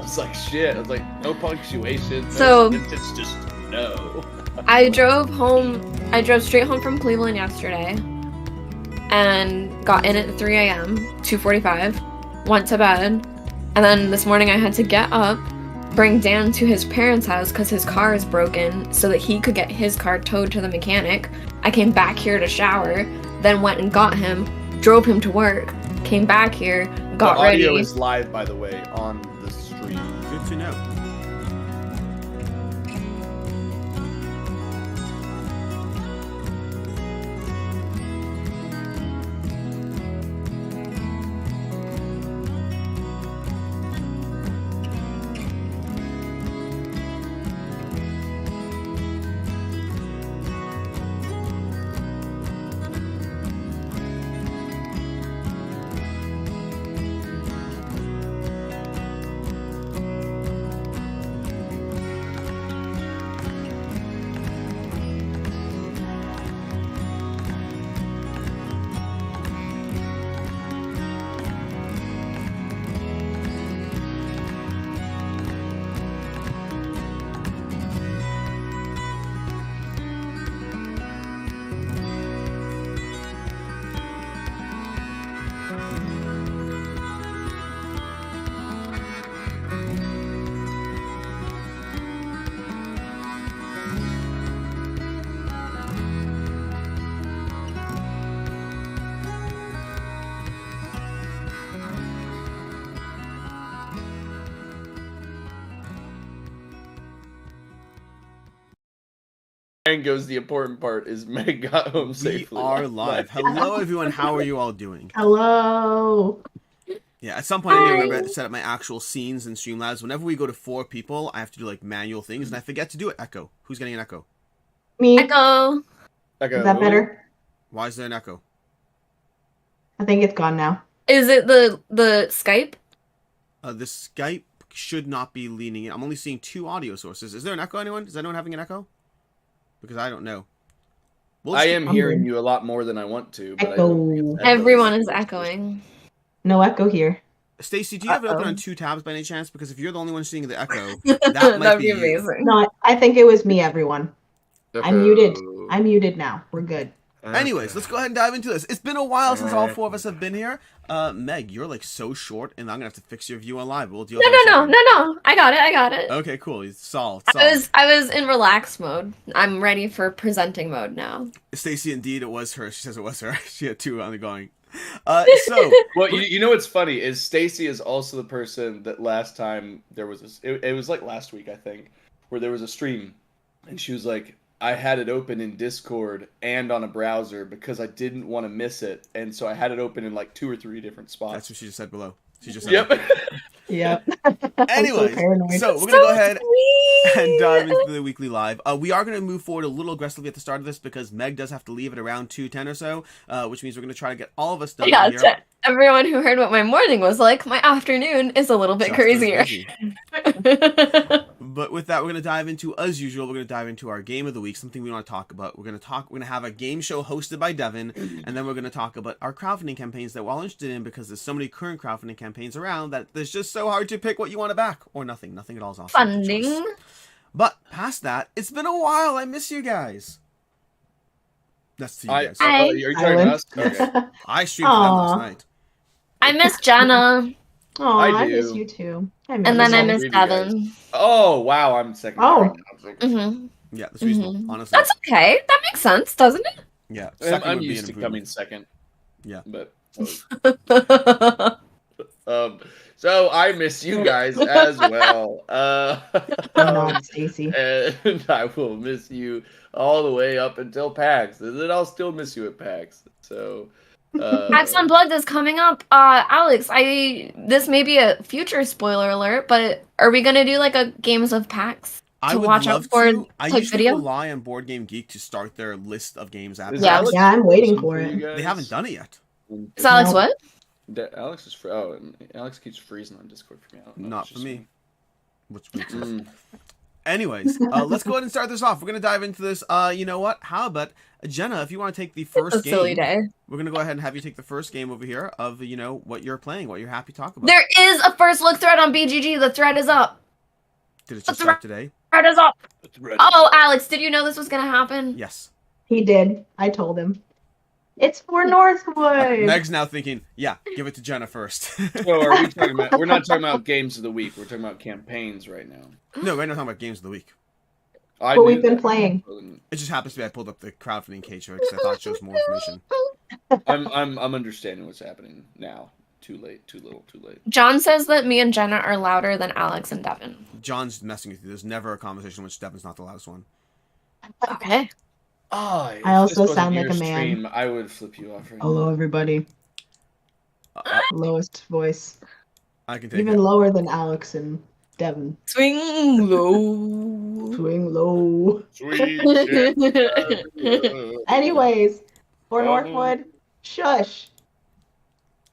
was like, shit. I was like, no punctuation. So it's just no. I drove straight home from Cleveland yesterday and got in at 3 a.m., 2:45, went to bed, and then this morning I had to get up, bring Dan to his parents' house because his car is broken so that he could get his car towed to the mechanic. I came back here to shower, then went and got him, drove him to work, came back here, got ready. The audio is live, by the way, on the stream. Good to know. Goes the important part is Meg got home safely. We are live. Hello, everyone. How are you all doing? Hello. Yeah, at some point I need to remember to set up my actual scenes in Streamlabs. Whenever we go to 4 people, I have to do like manual things, and I forget to do it. Echo. Who's getting an echo? Me. Echo. Is that better? Why is there an echo? I think it's gone now. Is it the Skype? The Skype should not be leaning in. I'm only seeing 2 audio sources. Is there an echo, anyone? Is anyone having an echo? Because I don't know. I am hearing you a lot more than I want to. But Echo. Everyone is echoing. No echo here. Stacy, do you have it open on 2 tabs by any chance? Because if you're the only one seeing the echo, that might be amazing. No, I think it was me, everyone. I'm muted. I'm muted now. We're good. Anyways, let's go ahead and dive into this. It's been a while since all 4 of us have been here. Meg, you're like so short, and I'm gonna have to fix your view on live. We'll deal. No. I got it. Okay, cool. It's solved. I was in relax mode. I'm ready for presenting mode now. Stacy, indeed, it was her. She says it was her. She had 2 on the going. Well, you know what's funny is Stacy is also the person that last time there was this. It was like last week, I think, where there was a stream, and she was like, I had it open in Discord and on a browser because I didn't want to miss it, and so I had it open in like 2 or 3 different spots. That's what she just said below. She just said yep. Yep. Anyways, so we're gonna go ahead and dive into the weekly live. We are gonna move forward a little aggressively at the start of this because Meg does have to leave at around 2:10 or so, which means we're gonna try to get all of us done. Yeah, here. Everyone who heard what my morning was like, my afternoon is a little bit crazier. But with that, we're gonna dive into, as usual, we're gonna dive into our game of the week, something we want to talk about. We're gonna have a game show hosted by Devin, and then we're gonna talk about our crowdfunding campaigns that we're all interested in because there's so many current crowdfunding campaigns around that there's just so hard to pick what you want to back or nothing. Nothing at all is awesome. Funding. But past that, it's been a while. I miss you guys. That's to you guys. You're talking to us? Okay. I streamed for them last night. I miss Jenna. Oh, I do. miss you too. And then I miss Devin. Oh wow, I'm second. Oh. Right now. Mm-hmm. Yeah, that's reasonable. Honestly, That's okay. That makes sense, doesn't it? Yeah, I'm used to coming second. Yeah, but so I miss you guys as well. Stacy. And I will miss you all the way up until PAX, and then I'll still miss you at PAX. So. PAX Unplugged is coming up. Alex, this may be a future spoiler alert, but are we gonna do like a Games of PAX? I would love to. I usually rely on Board Game Geek to start their list of games after. Yeah, I'm waiting for it. They haven't done it yet. Is Alex what? Alex is Alex keeps freezing on Discord for me. Not for me. Which makes sense. Anyways, let's go ahead and start this off. We're gonna dive into this. You know what? How about Jenna? If you want to take the first It's a silly game, day. we're gonna go ahead and have you take the first game over here of what you're playing, what you're happy to talk about. There is a first look thread on BGG. The thread is up. Did it just start today? Thread is up. Oh, Alex, did you know this was gonna happen? Yes. He did. I told him. It's for Northwood. Meg's now thinking, yeah, give it to Jenna first. So are we talking about? We're not talking about games of the week. We're talking about campaigns right now. No, right now we're talking about games of the week. But we've been playing. It just happens to be I pulled up the crowdfunding page because I thought it shows more information. I'm understanding what's happening now. Too late. Too little. Too late. John says that me and Jenna are louder than Alex and Devin. John's messing with you. There's never a conversation in which Devin's not the loudest one. Okay. Oh, I also sound like a man. Stream, I would flip you off right Hello, everybody. Lowest voice. I can take Even it. lower than Alex and Devin. Swing low. Swing low. Sweet. Anyways, for Northwood, shush.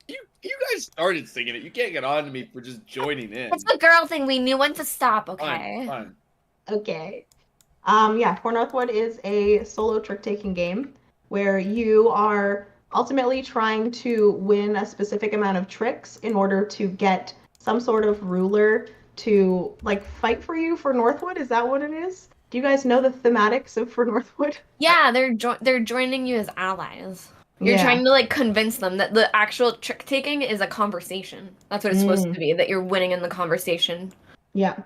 You guys started singing it. You can't get on to me for just joining in. It's a girl thing. We knew when to stop, okay? Fine. Okay. Yeah, For Northwood is a solo trick-taking game where you are ultimately trying to win a specific amount of tricks in order to get some sort of ruler to, like, fight for you for Northwood. Is that what it is? Do you guys know the thematics of For Northwood? Yeah, they're joining you as allies. You're Yeah. trying to, like, convince them that the actual trick-taking is a conversation. That's what it's supposed to be, that you're winning in the conversation. Yeah.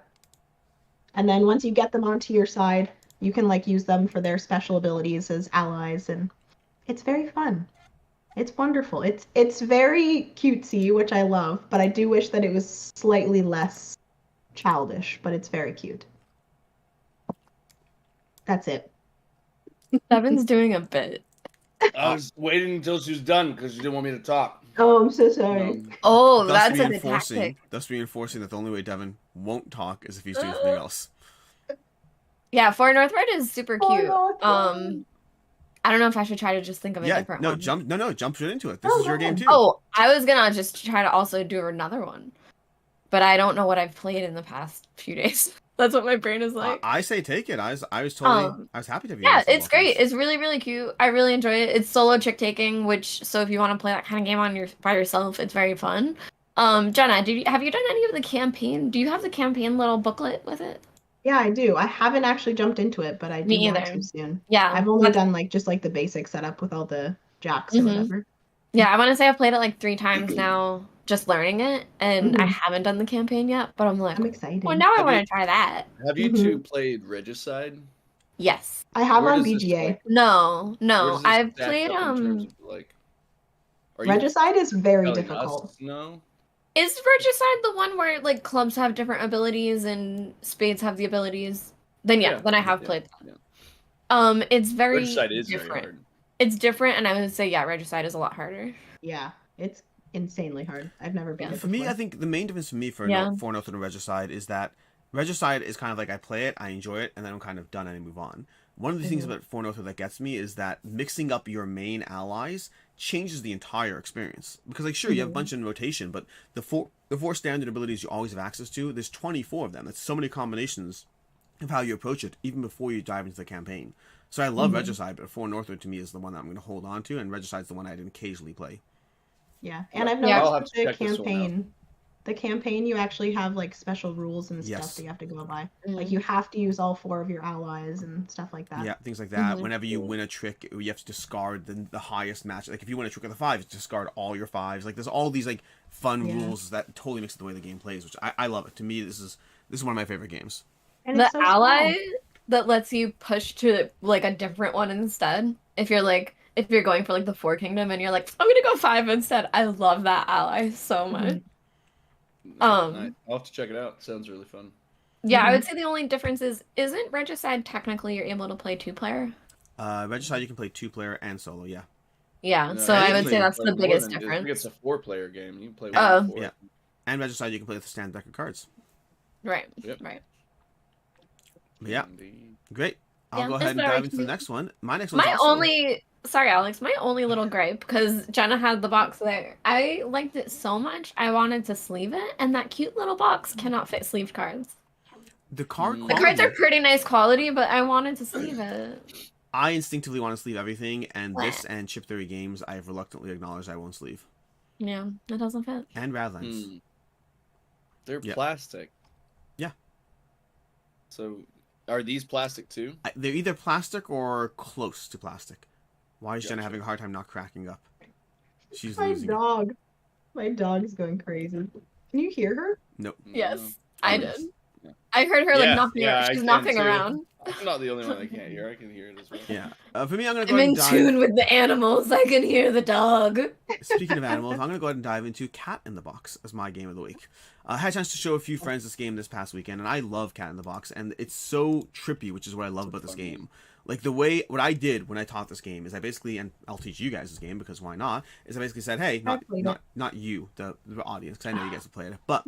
And then once you get them onto your side, you can, like, use them for their special abilities as allies, and it's very fun. It's wonderful. It's very cutesy, which I love, but I do wish that it was slightly less childish, but it's very cute. That's it. Devin's doing a bit. I was waiting until she was done because you didn't want me to talk. Oh, I'm so sorry. Oh, Thus that's a good reinforcing, tactic. thus reinforcing that the only way Devin won't talk is if he's doing something else. Yeah, For Northwood is super For cute. Northwood. I don't know if I should try to just think of a different one. Jump right into it. This is your game too. Oh, I was gonna just try to also do another one. But I don't know what I've played in the past few days. That's what my brain is like. I say take it. I was totally I was happy to have you. Yeah, on this it's great. It's really, really cute. I really enjoy it. It's solo trick taking, which so if you want to play that kind of game by yourself, it's very fun. Jenna, have you done any of the campaign? Do you have the campaign little booklet with it? Yeah, I do. I haven't actually jumped into it, but I do want to soon. Yeah. I've only done like just like the basic setup with all the jacks or whatever. Yeah, I want to say I've played it like 3 times now, just learning it, and I haven't done the campaign yet, but I'm like, I'm excited. well, now I want to try that. Have you two played Regicide? Yes. I have Where on does this, BGA. like- No. where does this I've stack played up in terms of, like, are you Regicide is very telling difficult. us no? Is Regicide the one where like clubs have different abilities and spades have the abilities? Then then I have played that. Yeah. It's very Regicide is different. very hard. It's different, and I would say Regicide is a lot harder. Yeah, it's insanely hard. I've never been. For me, I think the main difference for me for Northwood and Regicide is that Regicide is kind of like I play it, I enjoy it, and then I'm kind of done and I move on. One of the things about For Northwood that gets me is that mixing up your main allies changes the entire experience. Because like sure, you have a bunch in rotation, but the four standard abilities you always have access to, there's 24 of them. That's so many combinations of how you approach it, even before you dive into the campaign. So I love Regicide, but For Northwood to me is the one that I'm going to hold on to, and Regicide's the one I occasionally play. Yeah, and I've I'll have noticed to the check this one out. campaign. The campaign, you actually have like special rules and stuff that you have to go by. Like you have to use all 4 of your allies and stuff like that. Yeah, things like that. Whenever you win a trick, you have to discard the highest match. Like if you win a trick with a 5, you discard all your 5s. Like there's all these like fun rules that totally makes it the way the game plays, which I love it. To me, this is one of my favorite games. And The it's so ally small. that lets you push to like a different one instead. If you're going for like the 4 kingdom and you're like, I'm gonna go 5 instead. I love that ally so much. I'll have to check it out. Sounds really fun. Yeah, I would say the only difference isn't Regicide technically you're able to play 2-player? Regicide you can play 2-player and solo. Yeah. Yeah, No, so you I can would play say that's more the biggest than- I difference. think it's a 4-player game. You can play Oh. one 4. Yeah. And Regicide you can play with a standard deck of cards. Right. Yep. Right. But yeah, Indeed. great. I'll Yeah, go it's ahead and very dive into the cute. next one. My next one's My also... only sorry, Alex, my only little gripe, because Jenna had the box there. I liked it so much I wanted to sleeve it, and that cute little box cannot fit sleeved cards. The card Mm. The quality. cards are pretty nice quality, but I wanted to sleeve it. I instinctively want to sleeve everything, and this and Chip Theory Games, I have reluctantly acknowledged I won't sleeve. Yeah, it doesn't fit. And Radlands. Hmm. They're Yep. plastic. Yeah. So, are these plastic too? They're either plastic or close to plastic. Why is Jenna Gotcha. having a hard time not cracking up? She's My losing it. dog. My dog's going crazy. Can you hear her? Nope. Yes, I yes. did. Yeah. I heard her like Yeah, nothing. yeah, I She's can nothing too. around. I'm not the only one that can't hear. I can hear it as well. Yeah. For me, I'm going to I'm go ahead in and dive... tune with the animals. I can hear the dog. Speaking of animals, I'm going to go ahead and dive into Cat in the Box as my game of the week. I had a chance to show a few friends this game this past weekend, and I love Cat in the Box, and it's so trippy, which is what I love about this game. Like, what I did when I taught this game is I basically, and I'll teach you guys this game because why not, is I basically said, hey, not you, the audience, because I know you guys have played it, but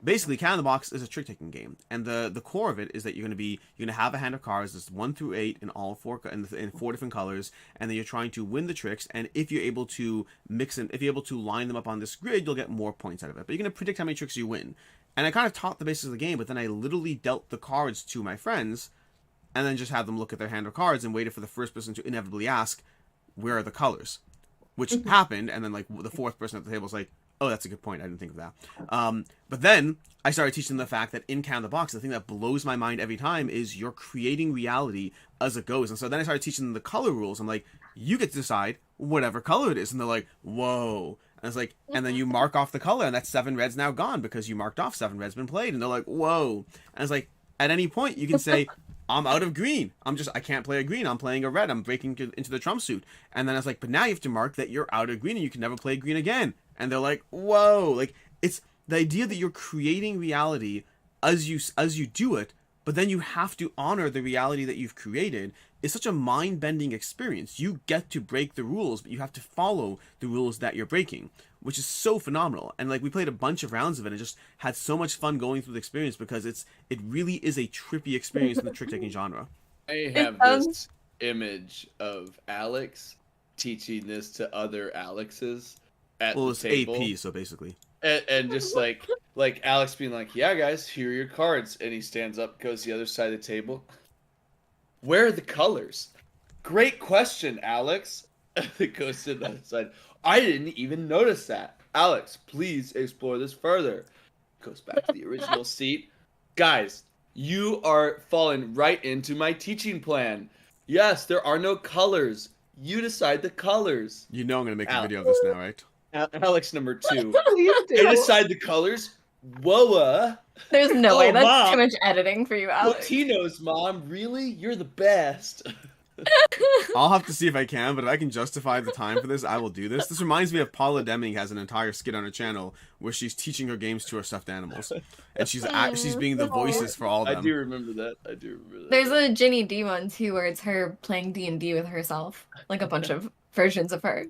basically Cat in the Box is a trick-taking game, and the core of it is that you're going to have a hand of cards that's 1 through 8 in all four different colors, and then you're trying to win the tricks, and if you're able to if you're able to line them up on this grid, you'll get more points out of it, but you're going to predict how many tricks you win. And I kind of taught the basis of the game, but then I literally dealt the cards to my friends, and then just had them look at their hand of cards and waited for the first person to inevitably ask, where are the colors? Which happened, and then like the fourth person at the table was like, oh, that's a good point, I didn't think of that. But then I started teaching them the fact that in Cat in the Box, the thing that blows my mind every time is you're creating reality as it goes. And so then I started teaching them the color rules. I'm like, you get to decide whatever color it is. And they're like, whoa. And I was like, and then you mark off the color, and that 7 red's now gone because you marked off 7 red's been played. And they're like, whoa. And I was like, at any point you can say, I'm out of green. I can't play a green. I'm playing a red. I'm breaking into the trump suit. And then I was like, but now you have to mark that you're out of green and you can never play green again. And they're like, whoa. Like, it's the idea that you're creating reality as you do it, but then you have to honor the reality that you've created is such a mind-bending experience. You get to break the rules, but you have to follow the rules that you're breaking, which is so phenomenal. And like, we played a bunch of rounds of it and just had so much fun going through the experience because it really is a trippy experience in the trick-taking genre. I have this image of Alex teaching this to other Alexes at the table. It's AP, so basically. And just like Alex being like, yeah, guys, here are your cards. And he stands up, goes to the other side of the table. Where are the colors? Great question, Alex. It goes to the other side. I didn't even notice that. Alex, please explore this further. Goes back to the original seat. Guys, you are falling right into my teaching plan. Yes, there are no colors. You decide the colors. You know I'm going to make a video of this now, right? Alex number 2. Please They do. decide the colors. Whoa. There's no way. That's Mom. too much editing for you, Alex. Latinos, Mom. Really? You're the best. I'll have to see if I can, but if I can justify the time for this, I will do this. This reminds me of Paula Deming has an entire skit on her channel where she's teaching her games to her stuffed animals, and she's being the voices for all of them. I do remember that. There's a Ginny D one too, where it's her playing D&D with herself, like a bunch of versions of her.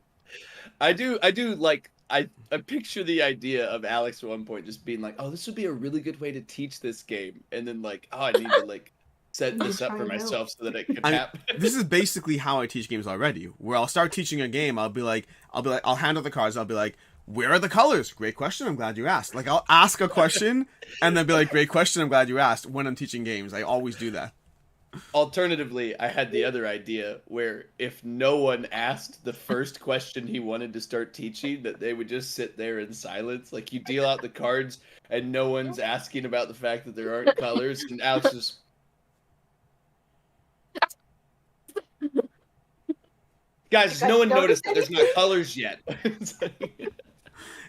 I do like I picture the idea of Alex at one point just being like, "Oh, this would be a really good way to teach this game," and then like, "Oh, I need to like set this up for myself so that it can happen." This is basically how I teach games already. Where I'll start teaching a game, I'll hand out the cards. I'll be like, "Where are the colors? Great question. I'm glad you asked." Like, I'll ask a question and then be like, "Great question. I'm glad you asked." When I'm teaching games, I always do that. Alternatively, I had the other idea where if no one asked the first question he wanted to start teaching, that they would just sit there in silence. Like, you deal out the cards and no one's asking about the fact that there aren't colors, and Alex just... Guys, no one noticed that there's not colors yet.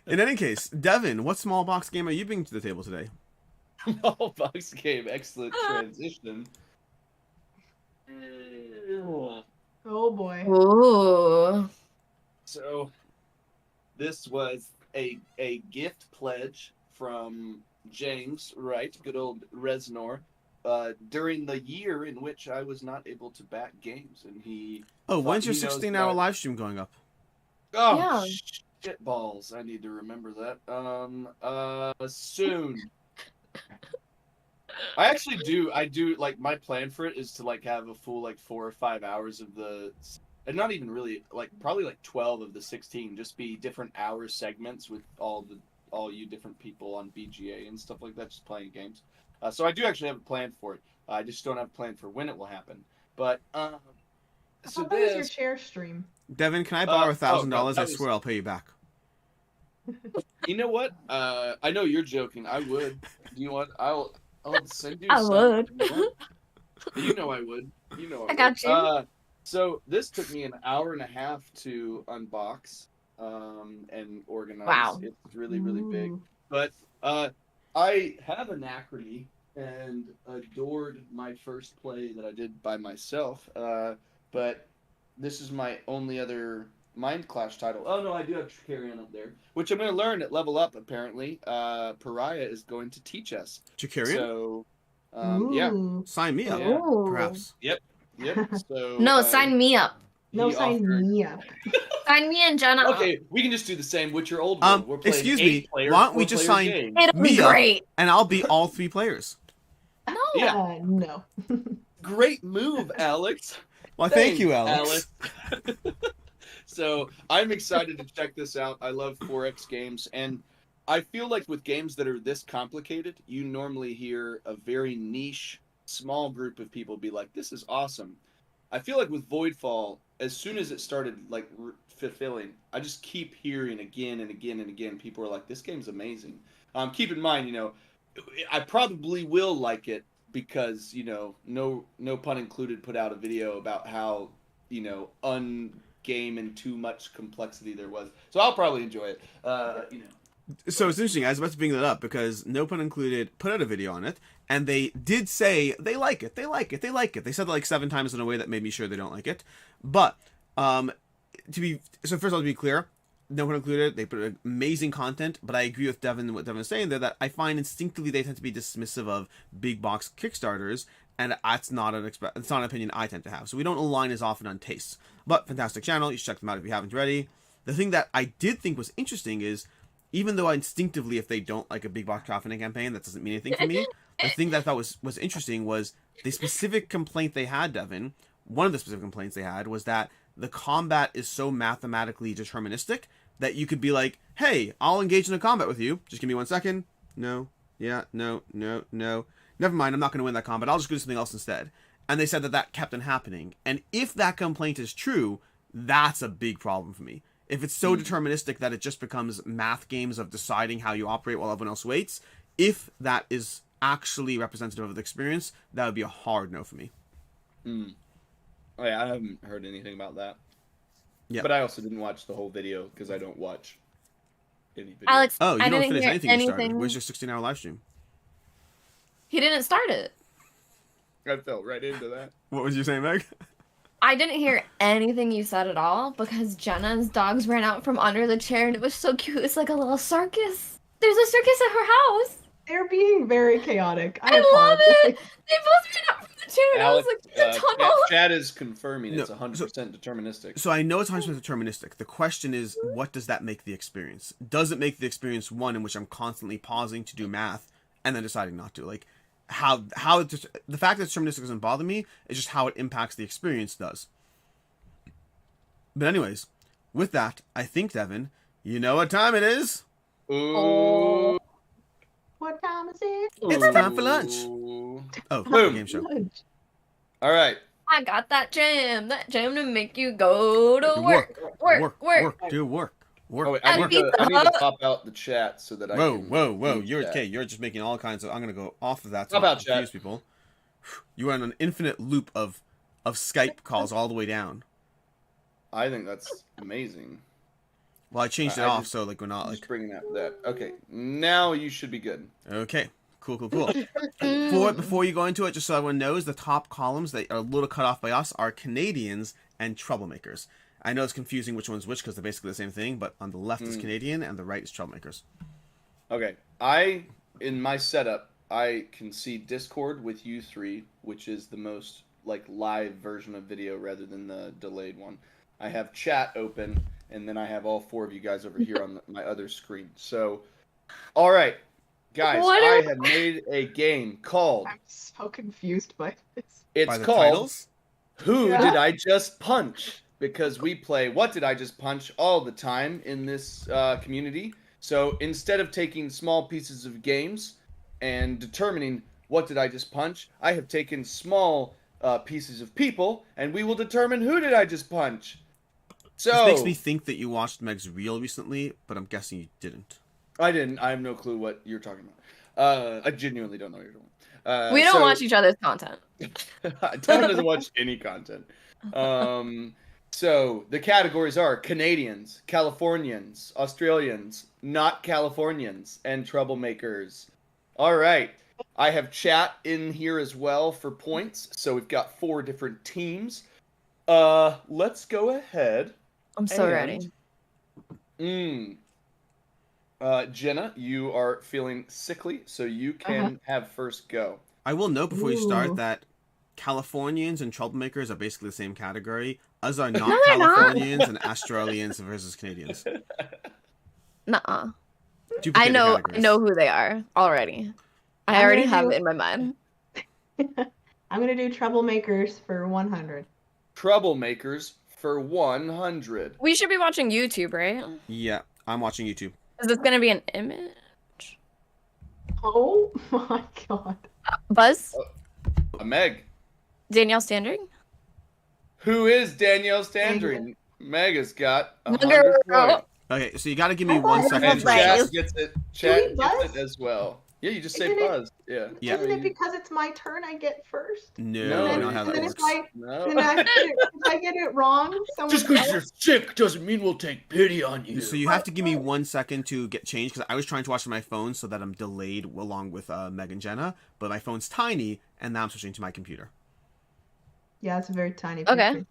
In any case, Devin, what small box game are you bringing to the table today? Small box game, excellent transition. Oh boy. Ooh. So, this was a gift pledge from James Wright, good old Reznor, during the year in which I was not able to back games, and he. Oh, when's your he knows 16-hour that- live stream going up? Oh, Yeah. shit balls! I need to remember that. Soon. I do like my plan for it is to like have a full like 4 or 5 hours of and not even really like probably like 12 of the 16 just be different hour segments with all you different people on BGA and stuff like that just playing games. So I do actually have a plan for it. I just don't have a plan for when it will happen. But I so thought that was your this, chair stream. Devin, can I borrow $1,000? no, I that swear I'll pay you back. you know what? I know you're joking. I would. Do you want? I'll send you I some. would. You know I would. You know I I got would. you. So this took me an hour and a half to unbox and organize. Wow. It's really, really big. Ooh. But I have Anachrony and adored my first play that I did by myself. But this is my only other Mind Clash title. Oh no, I do have Tricarion up there, which I'm going to learn at Level Up. Apparently, Pariah is going to teach us. Chikarian? So, yeah. Ooh. Sign me up, Yeah. perhaps. Yep. So No, sign me up. No, he sign offered- me up. Sign me and Jenna up. Okay, we can just do the same with your old one. We're playing Excuse me, eight-player, why don't we just four-player sign- games. It'll be Me up. great. And I'll be all 3 players. No. Yeah. No. Great move, Alex. Well, thank Thanks, you, Alex. So I'm excited to check this out. I love 4X games, and I feel like with games that are this complicated, you normally hear a very niche, small group of people be like, "This is awesome." I feel like with Voidfall, as soon as it started like fulfilling, I just keep hearing again and again and again. People are like, "This game's amazing." Keep in mind, I probably will like it because no pun included, put out a video about how ungame and too much complexity there was. So I'll probably enjoy it. So it's interesting. I was about to bring that up because no pun included put out a video on it, and they did say they like it. They like it. They like it. They said that like 7 times in a way that made me sure they don't like it. But first of all, to be clear, no pun included, they put amazing content. But I agree with Devin, what Devin was saying there, that I find instinctively they tend to be dismissive of big box Kickstarters, and that's not it's not an opinion I tend to have. So we don't align as often on tastes. But fantastic channel, you should check them out if you haven't already. The thing that I did think was interesting is, even though I instinctively, if they don't like a big box crowdfunding campaign, that doesn't mean anything for me. The thing that I thought was interesting was the specific complaint they had, Devin. One of the specific complaints they had was that the combat is so mathematically deterministic that you could be like, "Hey, I'll engage in a combat with you. Just give me 1 second. No. Yeah. No. No. No. Never mind. I'm not going to win that combat. I'll just do something else instead." And they said that kept on happening. And if that complaint is true, that's a big problem for me. If it's so deterministic that it just becomes math games of deciding how you operate while everyone else waits, if that is actually representative of the experience, that would be a hard no for me. Oh yeah, I haven't heard anything about that. Yeah. But I also didn't watch the whole video because I don't watch any video. Alex, Oh, you I don't didn't finish hear anything you started. Where's your 16-hour live stream? He didn't start it. I fell right into that. What was you saying, Meg? I didn't hear anything you said at all because Jenna's dogs ran out from under the chair and it was so cute. It's like a little circus. There's a circus at her house. They're being very chaotic. I love it. They both ran out from the chair and Alex, I was like, the tunnel. Chad is confirming No, it's 100% deterministic. So I know it's 100% deterministic. The question is, what does that make the experience? Does it make the experience one in which I'm constantly pausing to do math and then deciding not to? Like, the fact that it's deterministic doesn't bother me. It's just how it impacts the experience does. But anyways, with that, I think, Devin, you know what time it is. Ooh. What time is it? It's time for lunch. Ooh. Oh, Boom. game show. All right. I got that jam to make you go to Do work. Do work. Oh, wait, I work. need to pop out the chat so that I Whoa, can... whoa. You're chat. okay. You're just making all kinds of... I'm going to go off of that to Pop out not confuse chat. people. You are on an infinite loop of Skype calls all the way down. I think that's amazing. Well, I changed it I off, just- so like we're not Just like... bringing up that. Okay, now you should be good. Okay, cool. Before you go into it, just so everyone knows, the top columns that are a little cut off by us are Canadians and troublemakers. I know it's confusing which one's which because they're basically the same thing, but on the left is Canadian and the right is troublemakers. Okay, in my setup, I can see Discord with you three, which is the most like live version of video rather than the delayed one. I have chat open, and then I have all 4 of you guys over here on my other screen. So, all right, guys, I have made a game called... I'm so confused by this. By It's the called titles? Who Yeah. Did I Just Punch? Because we play What Did I Just Punch all the time in this community. So instead of taking small pieces of games and determining What did I just punch? I have taken small pieces of people, and we will determine who did I just punch. So This makes me think that you watched Meg's reel recently, but I'm guessing you didn't. I didn't. I have no clue what you're talking about. I genuinely don't know what you're doing. We don't watch each other's content. Devin doesn't watch any content. So the categories are Canadians, Californians, Australians, not Californians, and troublemakers. All right. I have chat in here as well for points. So we've got 4 different teams. Let's go ahead. I'm so ready. Jenna, you are feeling sickly, so you can have first go. I will note before you start that Californians and troublemakers are basically the same category, as are not Californians and Australians versus Canadians. Nuh-uh. Duplicate I categories. know who they are already. I already have it in my mind. I'm gonna do troublemakers for 100. Troublemakers for 100. We should be watching YouTube, right? Yeah, I'm watching YouTube. Is this gonna be an image? Oh my god. Buzz? Meg. Danielle Standring? Who is Danielle Standring? Meg has got 100 Girl. points. Okay, so you gotta give me I 1 thought second. And to Right. chat adjust. gets it. we Chat buzz? gets it as well. Yeah, you just say Isn't it- buzz. Yeah. Yeah. Isn't it because it's my turn I get first? No, And not how and that then works. if I, No. and then if I get it wrong, someone Just because else- you're sick doesn't mean we'll take pity on you. So you have to give me 1 second to get changed, because I was trying to watch on my phone so that I'm delayed along with Meg and Jenna, but my phone's tiny, and now I'm switching to my computer. Yeah, it's a very tiny Okay. picture.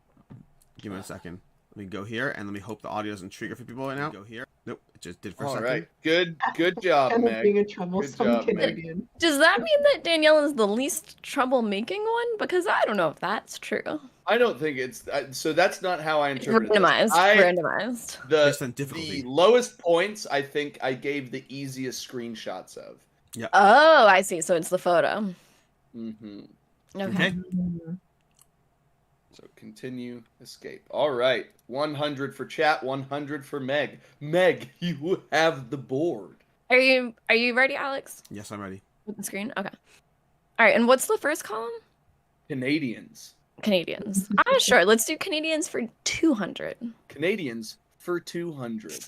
Give me 1 second. Let me go here, and let me hope the audio doesn't trigger for people right now. Go here. Nope, it just did for a All second. right. Good job, Kind of Meg. being a troublesome job, Meg. Canadian. Does that mean that Danielle is the least troublemaking one? Because I don't know if that's true. I don't think it's so. That's not how I interpret it. Randomized. Randomized. Based on difficulty. The lowest points I think I gave the easiest screenshots of. Oh, I see. So it's the photo. Mm-hmm. Okay. So continue, escape. All right. 100 for chat, 100 for Meg. Meg, you have the board. Are you ready, Alex? Yes, I'm ready. With the screen? Okay. All right. And what's the first column? Canadians. Canadians. Sure. Let's do Canadians for 200. Canadians for 200.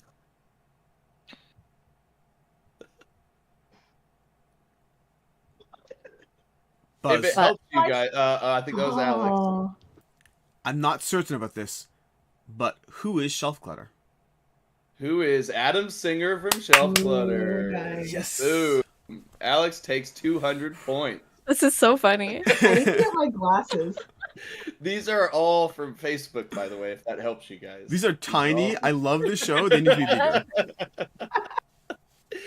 Buzz. If it helps you guys, I think that was Alex. Oh, I'm not certain about this, but who is Shelf Clutter? Who is Adam Singer from Shelf Clutter? nice. Yes. Boom. Alex takes 200 points. This is so funny. I need to get my glasses. These are all from Facebook, by the way, if that helps you guys. These are tiny. I love the show. They need to be bigger.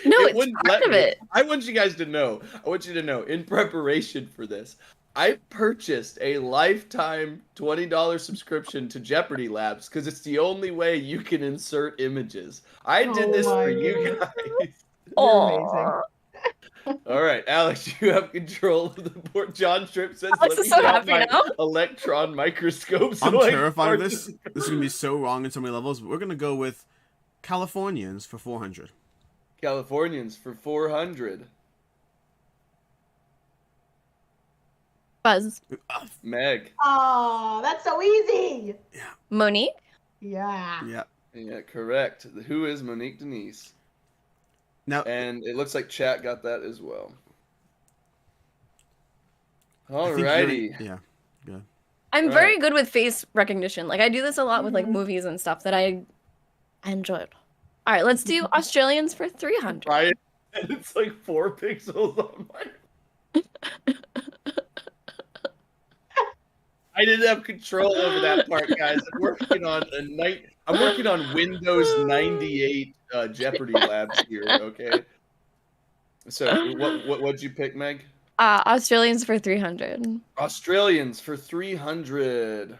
No, It it's wouldn't part let of me. it. I want you guys to know. I want you to know, in preparation for this, I purchased a lifetime $20 subscription to Jeopardy Labs because it's the only way you can insert images. I did Oh this my for you God. guys. You're amazing. All right, Alex, you have control of the board. John Tripp says, Alex "Let is me so grab happy my now." electron microscope." So I'm I terrified of can this. This is going to be so wrong in so many levels. But we're going to go with Californians for 400. Californians for 400. Buzz. Meg. Oh, that's so easy. Monique. Yeah. Yeah. Yeah, correct. Who is Monique Denise? Now, And it looks like chat got that as well. I think Alrighty. you're- Yeah. I'm Right. very good with face recognition. Like I do this a lot with like movies and stuff that I enjoyed. All right, let's do Australians for 300. Right. And it's like 4 pixels on my. I didn't have control over that part, guys. I'm working on I'm working on Windows 98 Jeopardy Labs here. Okay. So what'd you pick, Meg? Australians for 300. Australians for 300.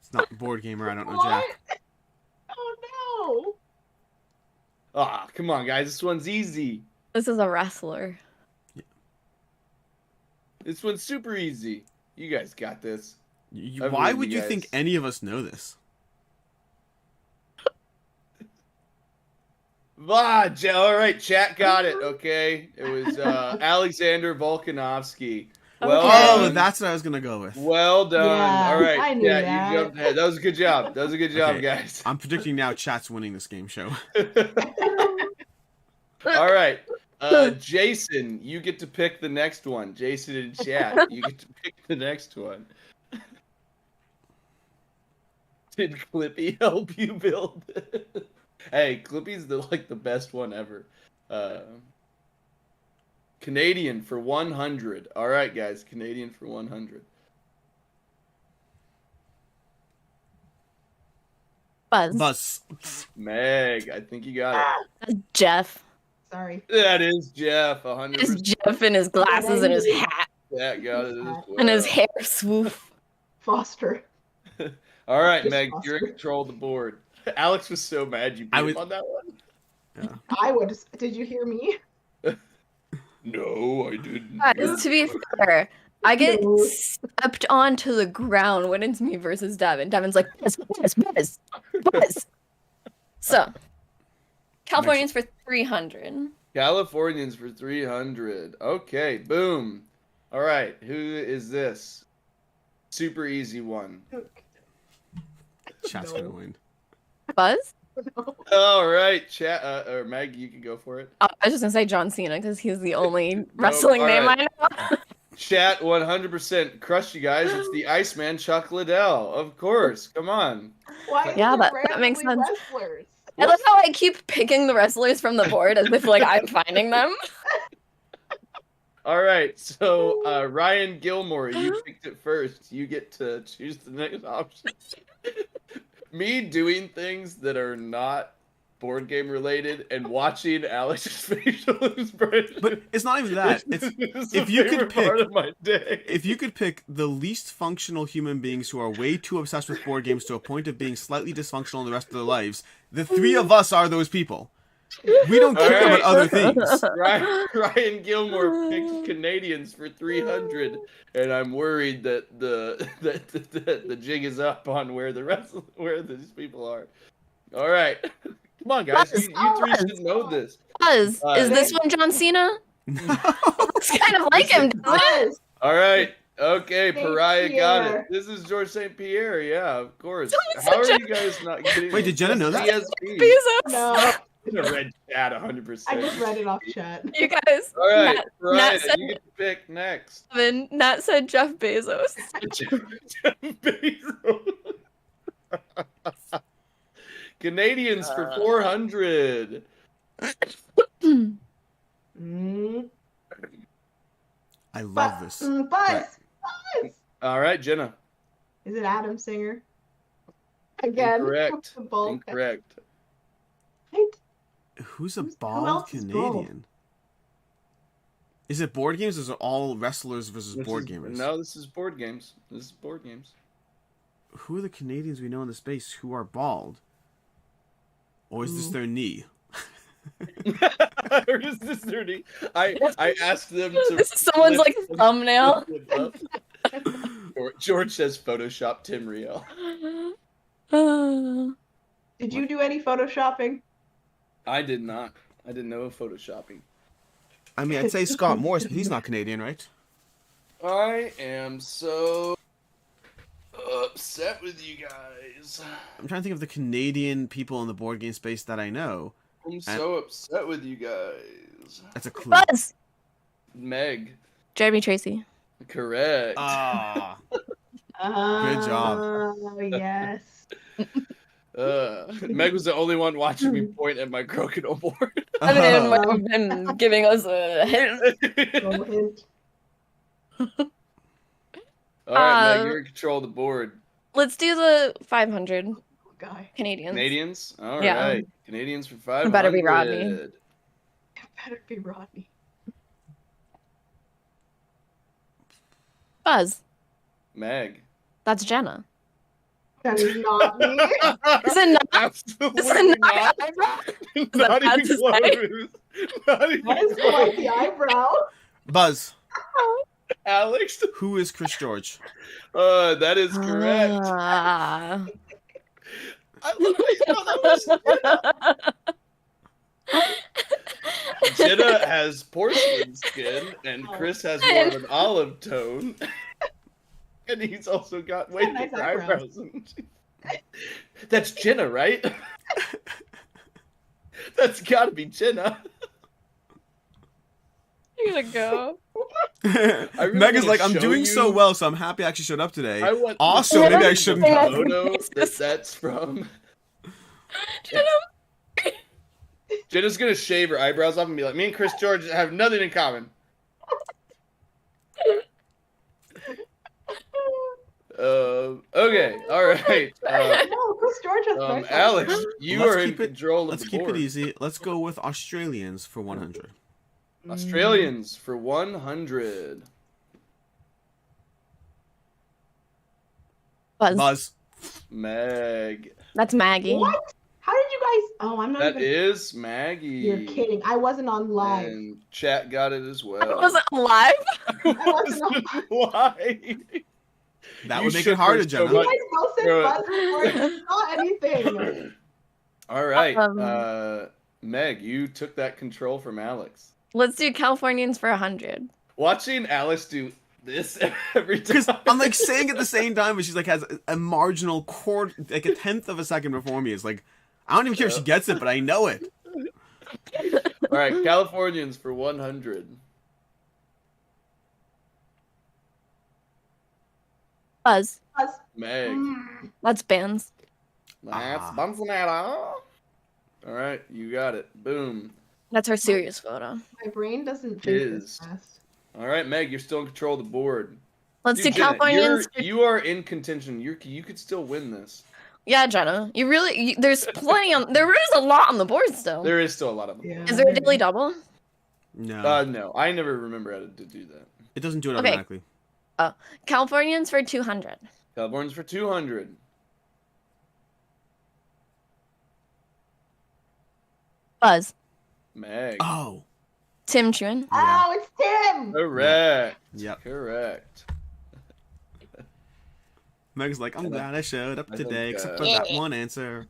It's not board gamer. I don't know Jack. What? Oh Ah, come on, guys. This one's easy. This is a wrestler. This one's super easy. You guys got this. I Why believe would you you think guys. any of us know this? All right, chat got it. Okay, it was Alexander Volkanovsky. Well Okay. Oh, done. that's what I was gonna go with. Well done. Yeah, All right, I knew chat, that. you jumped ahead. That was a good job. That was a good job, Okay. guys. I'm predicting now chat's winning this game show. All right, Jason, you get to pick the next one. Jason in chat, you get to pick the next one. Did Clippy help you build it? Hey, Clippy's the best one ever. Canadian for 100. All right, guys, Canadian for 100. Buzz. Meg, I think you got it. Jeff. Sorry. That is Jeff, It's 100%. Jeff in his glasses and his hat That got it as well. and his hair swoop. Foster. All right, Just Meg, you're in Foster. control of the board. Alex was so mad you beat I him was- on that one. Yeah. I would. Did you hear me? No, I didn't. Guys, to be fair, I get No. stepped onto the ground when it's me versus Devin. Devin's like, Buzz. So, Californians for 300. Californians for 300. Okay, boom. All right, who is this? Super easy one. Chat's gonna win. Buzz? All right, chat or Meg, you can go for it. I was just gonna say John Cena because he's the only wrestling all name right. I know. Chat 100% crushed you guys. It's the Iceman Chuck Liddell, of course. Come on. Why? Yeah, is it that makes randomly sense. Wrestlers? I love how I keep picking the wrestlers from the board as if like I'm finding them. All right, so Ryan Gilmore, you picked it first. You get to choose the next option. Me doing things that are not board game related and watching Alex's facial expression. But it's not even that. It's is if the you could favorite pick- part of my day. if you could pick the least functional human beings who are way too obsessed with board games to a point of being slightly dysfunctional in the rest of their lives, the three of us are those people. We don't All care right. about other things. Ryan Gilmore picked Canadians for 300, and I'm worried that the jig is up on where these people are. All right, come on, guys, you three should know this. Buzz, is this one John Cena? Looks kind of like him, doesn't it? Buzz. All right, okay, Saint Pariah got Pierre. it. This is George St. Pierre, yeah, of course. Someone How are said you guys not getting? Wait, did Jenna know that? CSP. Bezos. No, Red chat, I 100%. just read it off chat. You guys. All right, Nat Pariah, said- you get to pick next. Nat said Jeff Bezos. Jeff Bezos. Canadians for 400. Mm. I love this. Buzz. Buzz. All right, Jenna. Is it Adam Singer? Again. Incorrect. The bald guy. Incorrect. Right? Who's a who bald else is bald? Canadian? Is it board games or is it all wrestlers versus This board is- gamers? No, this is board games. This is board games. Who are the Canadians we know in the space who are bald? Or is this Ooh. their knee? Or is this dirty? I asked them to. This is someone's like lift them- thumbnail. lift them up. George says Photoshop Tim Riel. Did you do any photoshopping? I did not. I didn't know of photoshopping. I mean, I'd say Scott Morris, but he's not Canadian, right? I am so upset with you guys. I'm trying to think of the Canadian people in the board game space that I know. I'm so upset with you guys. That's a clue. Buzz. Meg, Jeremy Tracy. correct. Ah, Good job. Yes. Meg was the only one watching me point at my crokinole board. I mean, it might have been giving us a hint. Little hint. All right, Meg, Um, you're in control of the board. Let's do the 500 Guy. Canadians. Canadians? All right. Yeah. Canadians for 500. better be Rodney. It better be Rodney. Buzz. Meg. That's Jenna. That is not me. Is it not? Absolutely Is it not. not eyebrow? Not bad even to say? close. Not even That is quite the close. eyebrow. Buzz, Alex? who is Chris George? That is correct. Ah. I love how you know that was Jenna has porcelain skin, and Chris has more of an olive tone. And he's also got way nice thicker eyebrows. That's Jenna, right? That's gotta be Jenna. You're gonna go. really Meg is wanna like, I'm show doing so you- well, so I'm happy I actually showed up today. I want Also, to maybe I show shouldn't you the have. photo that's from. Jenna's gonna shave her eyebrows off and be like, "Me and Chris George have nothing in common." Okay, all right. No, Chris George has nice Alex, eyebrows. you Let's are in keep it- control of Let's the keep board. it easy. Let's go with Australians for 100. Australians for 100. Buzz. Meg. That's Maggie. What? How did you guys? Oh, I'm not That even. is Maggie. You're kidding. I wasn't on live. And chat got it as well. I wasn't alive. I wasn't live. That You would make shook it harder, her so Jenna. You much. guys both said Bro. buzz before you saw anything. All right. Meg, you took that control from Alex. Let's do Californians for 100. Watching Alice do this every time. Because I'm like saying at the same time, but she's like has a marginal quarter, like a tenth of a second before me. It's like, I don't even care if she gets it, but I know it. All right, Californians for 100. Buzz. Buzz. Meg. That's bands. That's Ah. Bunsanetta. All right, you got it. Boom. That's her serious photo. My brain doesn't think Jizz. this fast. All right, Meg, you're still in control of the board. Let's Dude, do Jenna, Californians. you are in contention. You could still win this. Yeah, Jenna. There's plenty on. There is a lot on the board still. There is still a lot of them. Yeah. Is there a daily double? No, No, I never remember how to do that. it doesn't do it Okay. automatically. Californians for 200. Californians for 200. Buzz. Meg. Oh, Tim Chuen. Yeah. Oh, it's Tim. Correct. Yep. Correct. Meg's like, I'm glad I showed up I today, think, except for that one answer.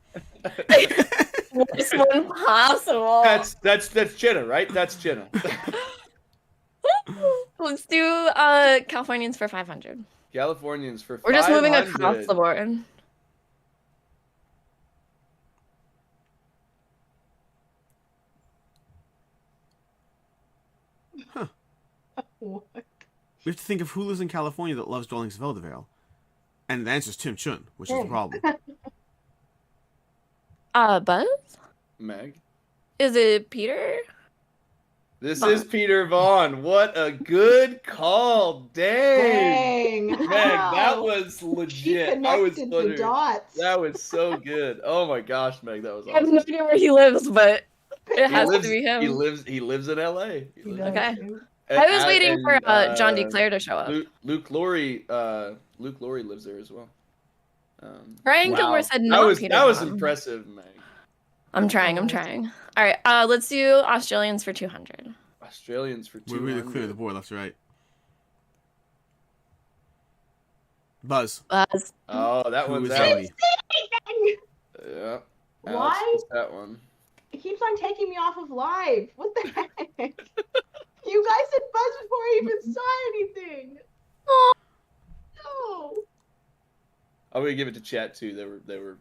Worst one possible. That's Jenna, right? That's Jenna. Let's do Californians for 500. Californians for 500. We're just moving across the board. What? We have to think of who lives in California that loves Dwellings of Eldervale. And the answer is Tim Chun, which is the problem. Buzz? Meg. Is it Peter? This is Peter Vaughn. What a good call. Dang. Dang. Meg, that Wow. was She legit. I was connected the wondering. dots. That was so good. Oh my gosh, Meg, that was I have awesome. no idea where he lives, but it has to be him. He lives in LA. He He lives- does. Okay. I was waiting for John DeClaire to show up. Luke Laurie lives there as well. Brian Wow. Gilmore said no. That was impressive, Meg. I'm trying. All right, let's do Australians for 200. Australians for We're 200. really clear the board left to right. Buzz. Buzz. Oh, that Who one's is out. Ellie? Yeah. Alex Why? gets that one. It keeps on taking me off of live. What the heck? You guys said buzz before I even saw anything. No. I'm gonna give it to chat too. They were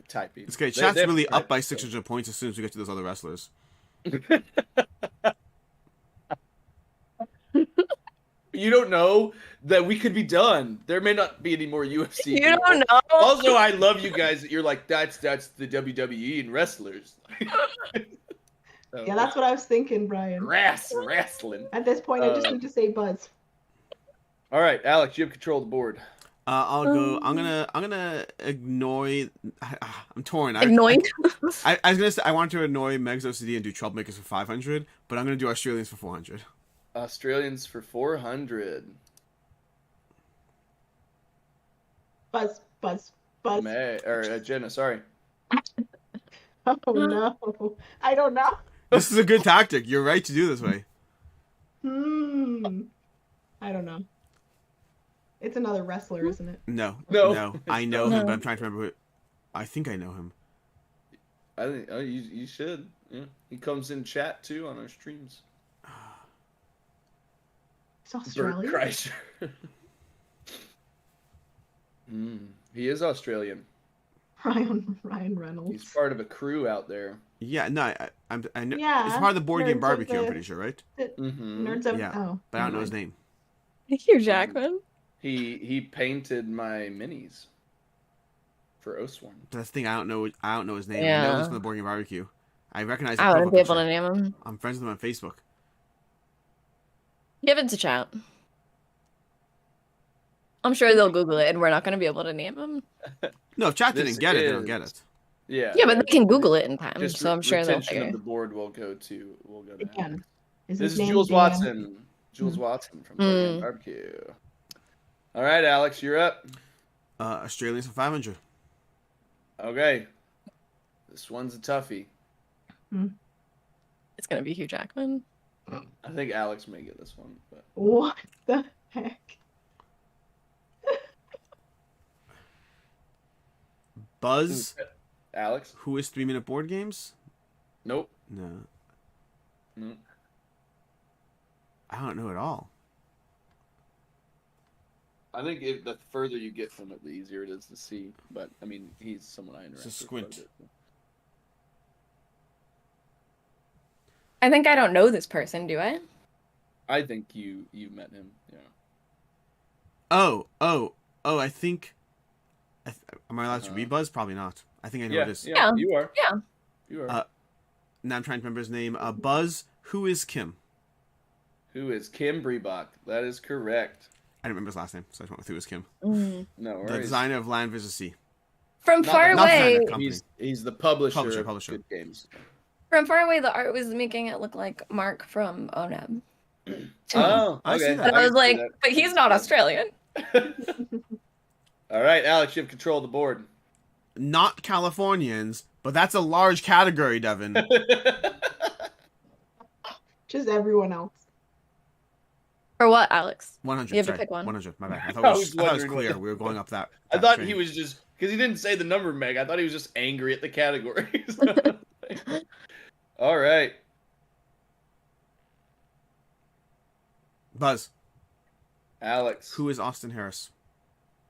typing. It's okay. They- Chat's they have really to up by type, so. 600 points as soon as we get to those other wrestlers. You don't know that we could be done. There may not be any more UFC. You people. don't know. Also, I love you guys that you're like, that's the WWE and wrestlers. So, Yeah, that's what I was thinking, Brian. wrestling. At this point, I just need to say buzz. All right, Alex, you have control of the board. I'll go. I'm gonna ignore. I'm torn. Ignoring. I was gonna say I wanted to annoy Meg's OCD and do Troublemakers for 500, but I'm gonna do Australians for 400. Australians for 400. Buzz. Jenna, sorry. Oh no. I don't know. This is a good tactic. You're right to do this way. I don't know. It's another wrestler, isn't it? No. No. I know him, No. but I'm trying to remember who. I think I know him. I think you should. Yeah, he comes in chat too on our streams. It's Australian. Bert Kreischer. He is Australian. Ryan Reynolds. He's part of a crew out there. Yeah, no, I know. Yeah, it's part of the board game Nerds of barbecue. I'm the- pretty sure, right? Nerds of Yeah, oh, but I don't know never his mind. name. Hugh Jackman. He painted my minis for Osworn. That's the thing. I don't know his name. I Yeah. know he's from the board game barbecue. I recognize. The I wouldn't profile be able to picture. name him. I'm friends with him on Facebook. Give it to chat. I'm sure they'll Google it, and we're not going to be able to name him. No, if chat This didn't get it, they don't get is- it. Yeah. Yeah, but they can Google it in time, Just so I'm sure they'll retention figure of it. the board will go to Dan. Alex. Is This his is name Jules Dan? Watson. Jules Watson from Board Game Mm. Barbecue. All right, Alex, you're up. Australians for 500. Okay. This one's a toughie. It's going to be Hugh Jackman. I think Alex may get this one, but What the heck? Buzz, Alex? who is 3-minute board games? Nope. No, Nope. I don't know at all. I think the further you get from it, the easier it is to see. But I mean, he's someone I interact with. Squint. quite a bit. I think I don't know this person, do I? I think you met him. Yeah. Oh, I think. Am I allowed to read Buzz? Probably not. I think I know Yeah, it is. yeah, Yeah. you are. Yeah. You are. Now I'm trying to remember his name. Buzz, who is Kim? Who is Kim Breebach? That is correct. I don't remember his last name, so I just went with who is Kim. Mm. No The worries. designer of Land vs. Sea. From Not far the- not the away, designer, company. He's the publisher. Publisher. Of Good Games. from far away, the art was making it look like Mark from ONEB. Oh, I see okay. that. But I was can see like, that. but he's not Australian. All right, Alex, you have control of the board. Not Californians, but that's a large category, Devin. Just everyone else. Or what, Alex? 100. You have to sorry. pick one. 100. My bad. I I thought it was was wondering what clear. the- We were going up that. I that thought train. he was just because he didn't say the number, Meg. I thought he was just angry at the categories. All right, Buzz, Alex. who is Austin Harris?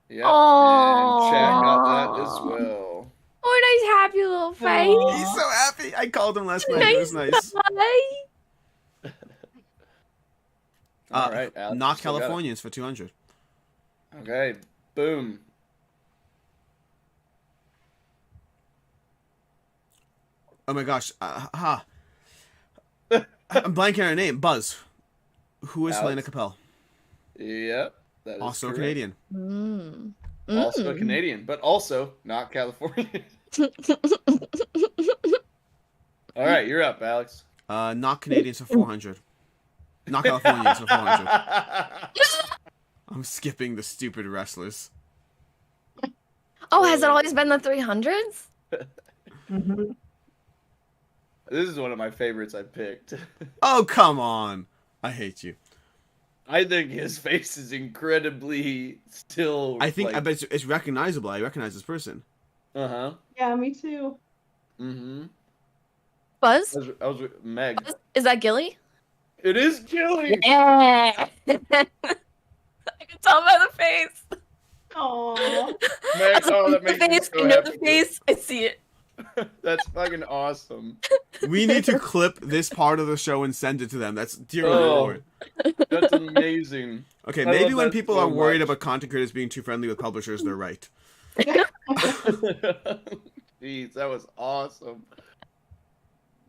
Yeah, and Chad got that as Aw. well. Oh, nice happy little face. Aw. He's so happy. I called him last night. It was nice. Hi. All right, Alex. Not you still got it. Californians for 200. Okay, boom. Oh my gosh. I'm blanking on her name. Buzz. Who is Alex? Helena Capel? Yep, that is Also correct. Canadian. Mm. Also Mm. Canadian, but also not Californian. All right, you're up, Alex. Not Canadians for 400. Not Californians for 400. I'm skipping the stupid wrestlers. Oh, has it always been the 300s? Mm-hmm. This is one of my favorites I picked. Oh, come on. I hate you. I think his face is incredibly still. I think, like, I bet it's recognizable. I recognize this person. Uh-huh. Yeah, me too. Mm-hmm. Buzz? I was with Meg. Buzz? Is that Gilly? It is Gilly. Yeah. I can tell by the face. Oh, Meg, I oh, see that the makes me face. so I know happy. the face. I see it. That's fucking awesome. We need to clip this part of the show and send it to them. That's dear Oh. Lord. That's amazing. Okay, I maybe love when that people so are worried much. about content creators being too friendly with publishers, they're right. Jeez, that was awesome.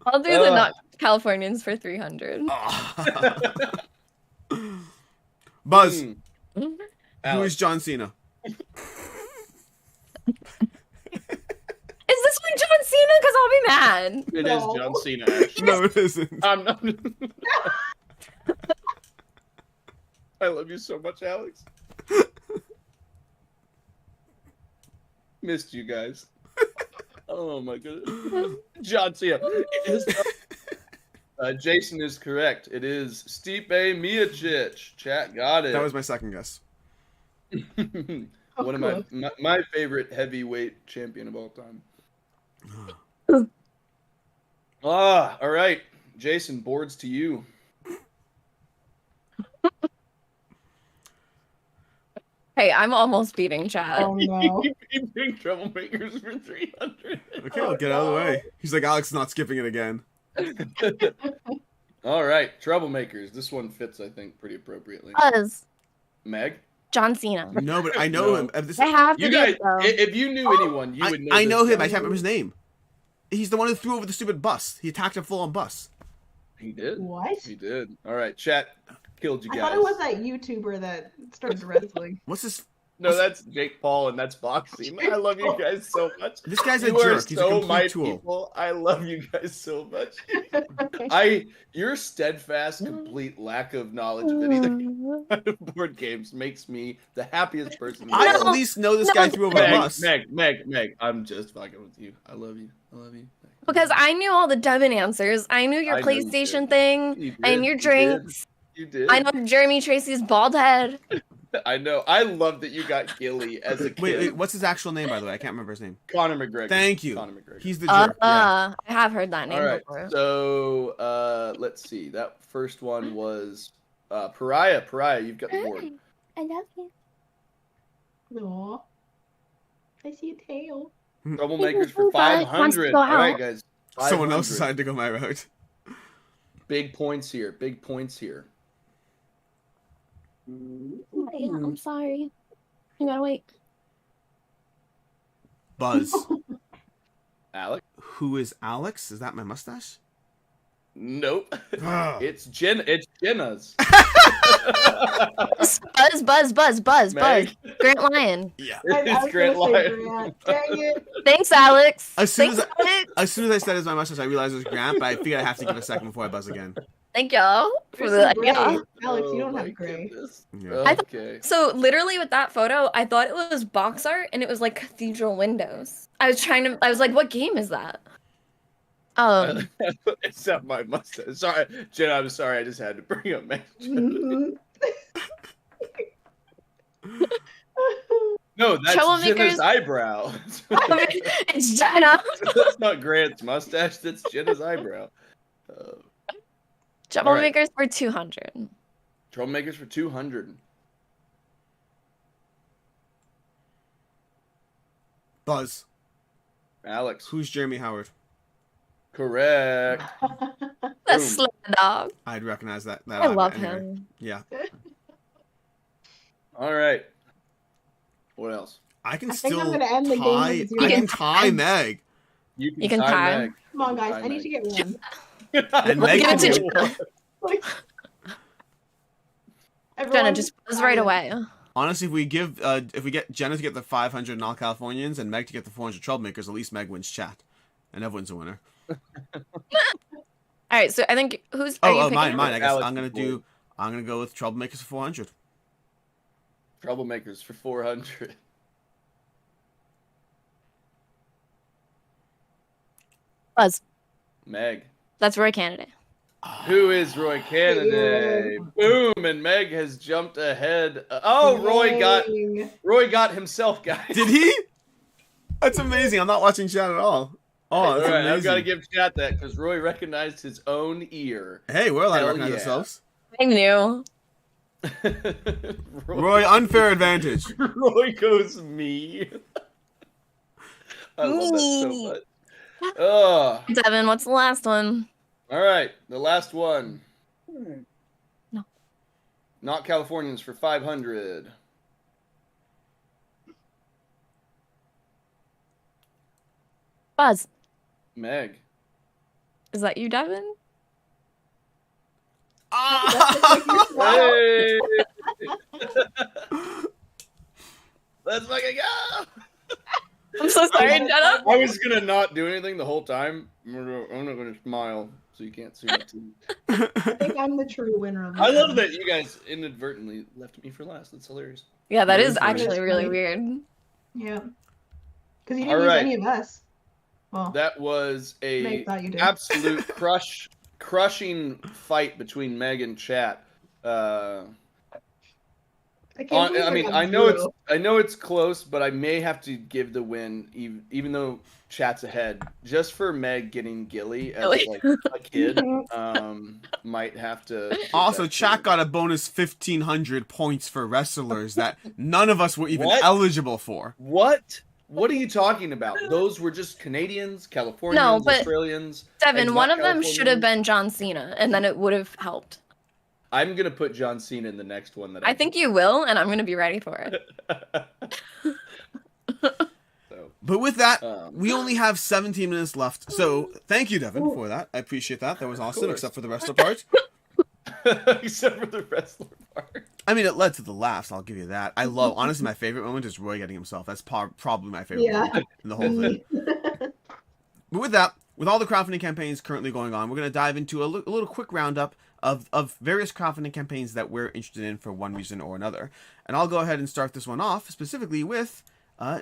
I'll do the not Californians for 300. Buzz, Mm. Mhm. who Alex. is John Cena? Is this one John Cena? Because I'll be mad. It No. is John Cena, actually. No, it isn't. I'm not. I love you so much, Alex. Missed you guys. Oh my goodness. John Cena. It is, Jason is correct. It is Stipe Miocic. Chat got it. That was my second guess. One of my favorite heavyweight champion of all time. All right. Jason, boards to you. Hey, I'm almost beating chat. Oh no. You bring troublemakers for 300. Okay, I'll get out of the way. He's like, Alex is not skipping it again. All right, troublemakers. This one fits, I think, pretty appropriately. Buzz. Meg? John Cena. No, but I know No. him. I have to You do guys, it though. if you knew anyone, you would know. I know this him. I guy. can't remember his name. He's the one who threw over the stupid bus. He attacked a full-on bus. He did. What? He did. All right, chat killed you I guys. thought it was that YouTuber that started wrestling. What's this? No, that's Jake Paul, and that's boxing. I love you guys so much. This guy's a You are jerk. He's a so complete my tool. people. I love you guys so much. Your steadfast, complete lack of knowledge of anything board games makes me the happiest person. in the I world. at least know this guy threw over a bus. Meg, I'm just fucking with you. I love you. Because I knew all the Devin answers. I knew your I know you PlayStation did. thing. You I did, knew your you did. drinks. You did. I know Jeremy Tracy's bald head. I know. I love that you got Gilly as a kid. Wait, what's his actual name, by the way? I can't remember his name. Conor McGregor. Thank you. Conor McGregor. He's the jerk. Yeah. I have heard that name All right. before. So let's see. That first one was Pariah. Pariah, you've got the board. I love you. Aw. I see a tail. Troublemakers for Bye. Wants to 500. go All right, out. guys. Someone else 500. decided to go my route. Big points here. Big points here. Yeah, I'm sorry. You gotta wait. Buzz. Alex? Who is Alex? Is that my mustache? Nope. Ah. It's Jenna's. Buzz. Meg? Grant Lyon. Yeah. I It's was Grant gonna say Lyon. Grant. Dang it. Thanks, Alex. As soon Thanks, as Alex. As soon as I said it was my mustache, I realized it was Grant, but I figured I have to give it a second before I buzz again. Thank y'all for There's the some gray. idea. Alex, you Oh don't my have gray. goodness. Yeah. I thought- Okay. So literally with that photo, I thought it was box art and it was like cathedral windows. I was like, what game is that? It's not my mustache. Sorry, Jenna, I'm sorry. I just had to bring up Meg. Mhm. No, that's Troublemakers- Jenna's eyebrow. It's Jenna. That's not Grant's mustache. That's Jenna's eyebrow. Troublemakers for 200. Troublemakers for 200. Buzz. Alex. Who's Jeremy Howard? Correct. That's Boom. Sled Dog. I'd recognize that. I love anyway. him. Yeah. All right. What else? I can I think I'm still gonna end the game tie. with I zero. can tie Meg. You can tie. Meg. Come on, guys. Hi, I need Meg. to get one. And We'll Meg give it to can- Jenna. Like, Jenna, everyone- just buzz right away. Honestly, if we get Jenna to get the 500 and all Californians and Meg to get the 400 troublemakers, at least Meg wins chat, and everyone's a winner. All right, so I think who's are you Oh, picking? mine. I guess Alex I'm is gonna go with troublemakers for 400. Troublemakers for 400. Buzz. Meg. That's Roy Kennedy. Who is Roy Kennedy? Boom, and Meg has jumped ahead. Dang. Roy got himself, guys. Did he? That's amazing. I'm not watching chat at all. Oh, All that's right, amazing. I've got to give chat that because Roy recognized his own ear. Hey, we're allowed to Hell recognize yeah. ourselves. I knew. Roy, unfair advantage. Roy goes me. I love that so much. Devin, what's the last one? All right, the last one. No. Not Californians for 500. Buzz. Meg. Is that you, Devin? Hey! Let's fucking go! I'm so sorry, Jenna. I was gonna not do anything the whole time. I'm not gonna smile so you can't see it. I think I'm the true winner of this. I love that you guys inadvertently left me for last. That's hilarious. Yeah, that That is is funny. actually really weird. Yeah. Because you All didn't use right. any of us. Well, That was Meg a thought you did. absolute crushing fight between Meg and Chat. I can't believe I mean, got I know zero. it's close, but I may have to give the win, even though chat's ahead, just for Meg getting Gilly as Gilly. like a kid. Might have to. give Also, that chat to- got a bonus 1,500 points for wrestlers that none of us were even What? eligible for. What? What are you talking about? Those were just Canadians, Californians, No, but Australians. Devin, and one not of them should have Californians. been John Cena, and then it would have helped. I'm gonna put John Cena in the next one that I think you will, and I'm gonna be ready for it. So, But with that, um, we only have 17 minutes left. So thank you, Devin, for that. I appreciate that. That was awesome, course. except for the wrestler part. except for the wrestler part. I mean, it led to the laughs. I'll give you that. I love, honestly, my favorite moment is Roy getting himself. That's probably my favorite moment in the whole thing. But with that, with all the crowdfunding campaigns currently going on, we're going to dive into a little quick roundup of various crowdfunding campaigns that we're interested in for one reason or another. And I'll go ahead and start this one off specifically with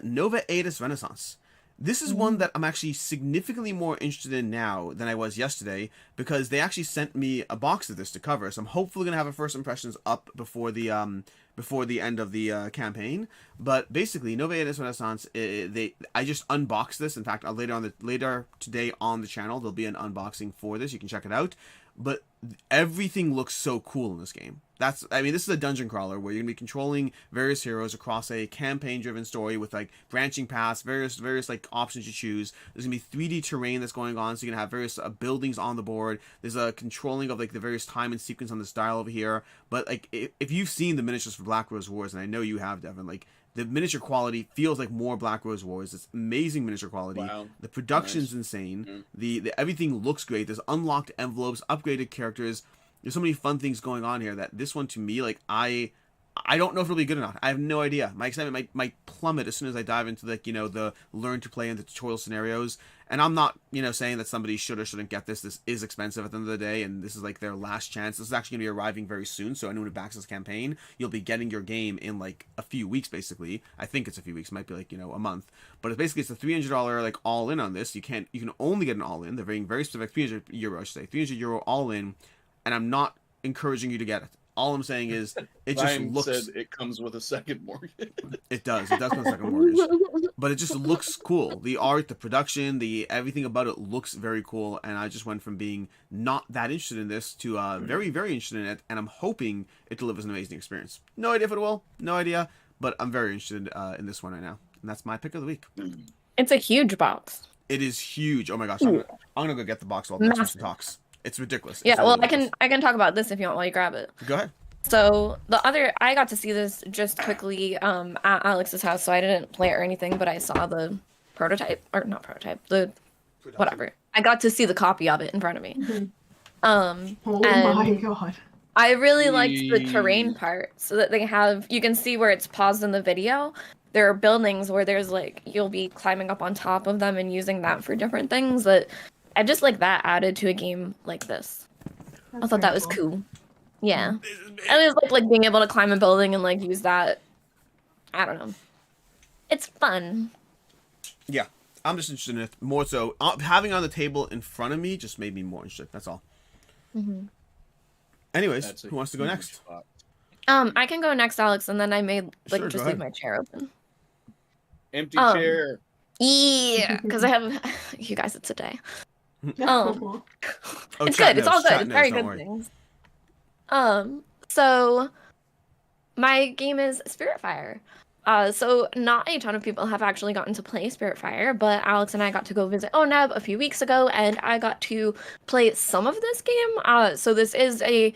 Nova Aetus Renaissance. This is one that I'm actually significantly more interested in now than I was yesterday, because they actually sent me a box of this to cover. So I'm hopefully going to have a first impressions up before the end of the campaign. But basically, Nova Aetus Renaissance, I just unboxed this. In fact, later today on the channel, there'll be an unboxing for this. You can check it out. But everything looks so cool in this game. This is a dungeon crawler where you're gonna be controlling various heroes across a campaign-driven story with like branching paths, various like options you choose. There's gonna be 3D terrain that's going on, so you're gonna have various buildings on the board. There's a controlling of like the various time and sequence on this dial over here. But like if you've seen the miniatures for Black Rose Wars, and I know you have, Devin, like the miniature quality feels like more Black Rose Wars. It's amazing miniature quality. Wow. The production's insane. The everything looks great. There's unlocked envelopes, upgraded characters. There's so many fun things going on here that this one to me, like I don't know if it'll be good or not. I have no idea. My excitement might plummet as soon as I dive into the learn to play and the tutorial scenarios. And I'm not, saying that somebody should or shouldn't get this. This is expensive at the end of the day, and this is like their last chance. This is actually gonna be arriving very soon, so anyone who backs this campaign, you'll be getting your game in like a few weeks, basically. I think it's a few weeks, it might be like, a month. But it's a $300 like all in on this. You can only get an all in. They're being very specific, €300, I should say. €300 all in, and I'm not encouraging you to get it. All I'm saying is it just Ryan looks. said it comes with a second mortgage. It does. It does come with a second mortgage. But it just looks cool. The art, the production, everything about it looks very cool. And I just went from being not that interested in this to very, very interested in it. And I'm hoping it delivers an amazing experience. No idea if it will. No idea. But I'm very interested in this one right now. And that's my pick of the week. It's a huge box. It is huge. Oh my gosh. I'm gonna go get the box while the next person talks. It's ridiculous. Yeah, it's well, ridiculous. I can talk about this if you want while you grab it. Go ahead. So I got to see this just quickly at Alex's house, so I didn't play it or anything, but I saw the whatever. I got to see the copy of it in front of me. Oh my god. I really liked the terrain part, so that you can see where it's paused in the video. There are buildings where there's like, you'll be climbing up on top of them and using that for different things. That I just like that added to a game like this. I thought that was cool. Yeah. I was like being able to climb a building and like use that. I don't know. It's fun. Yeah, I'm just interested in it more so. Having it on the table in front of me just made me more interested. That's all. Anyways, who wants to go next? Spot. I can go next, Alex, and then I may Sure, just leave my chair open. Empty chair. Yeah, because I have you guys. It's a day. Oh, It's chat good. It's knows, all good. chat It's knows, very don't good worry. things. So my game is Spiritfire. So not a ton of people have actually gotten to play Spiritfire, but Alex and I got to go visit ONEB a few weeks ago, and I got to play some of this game. So this is a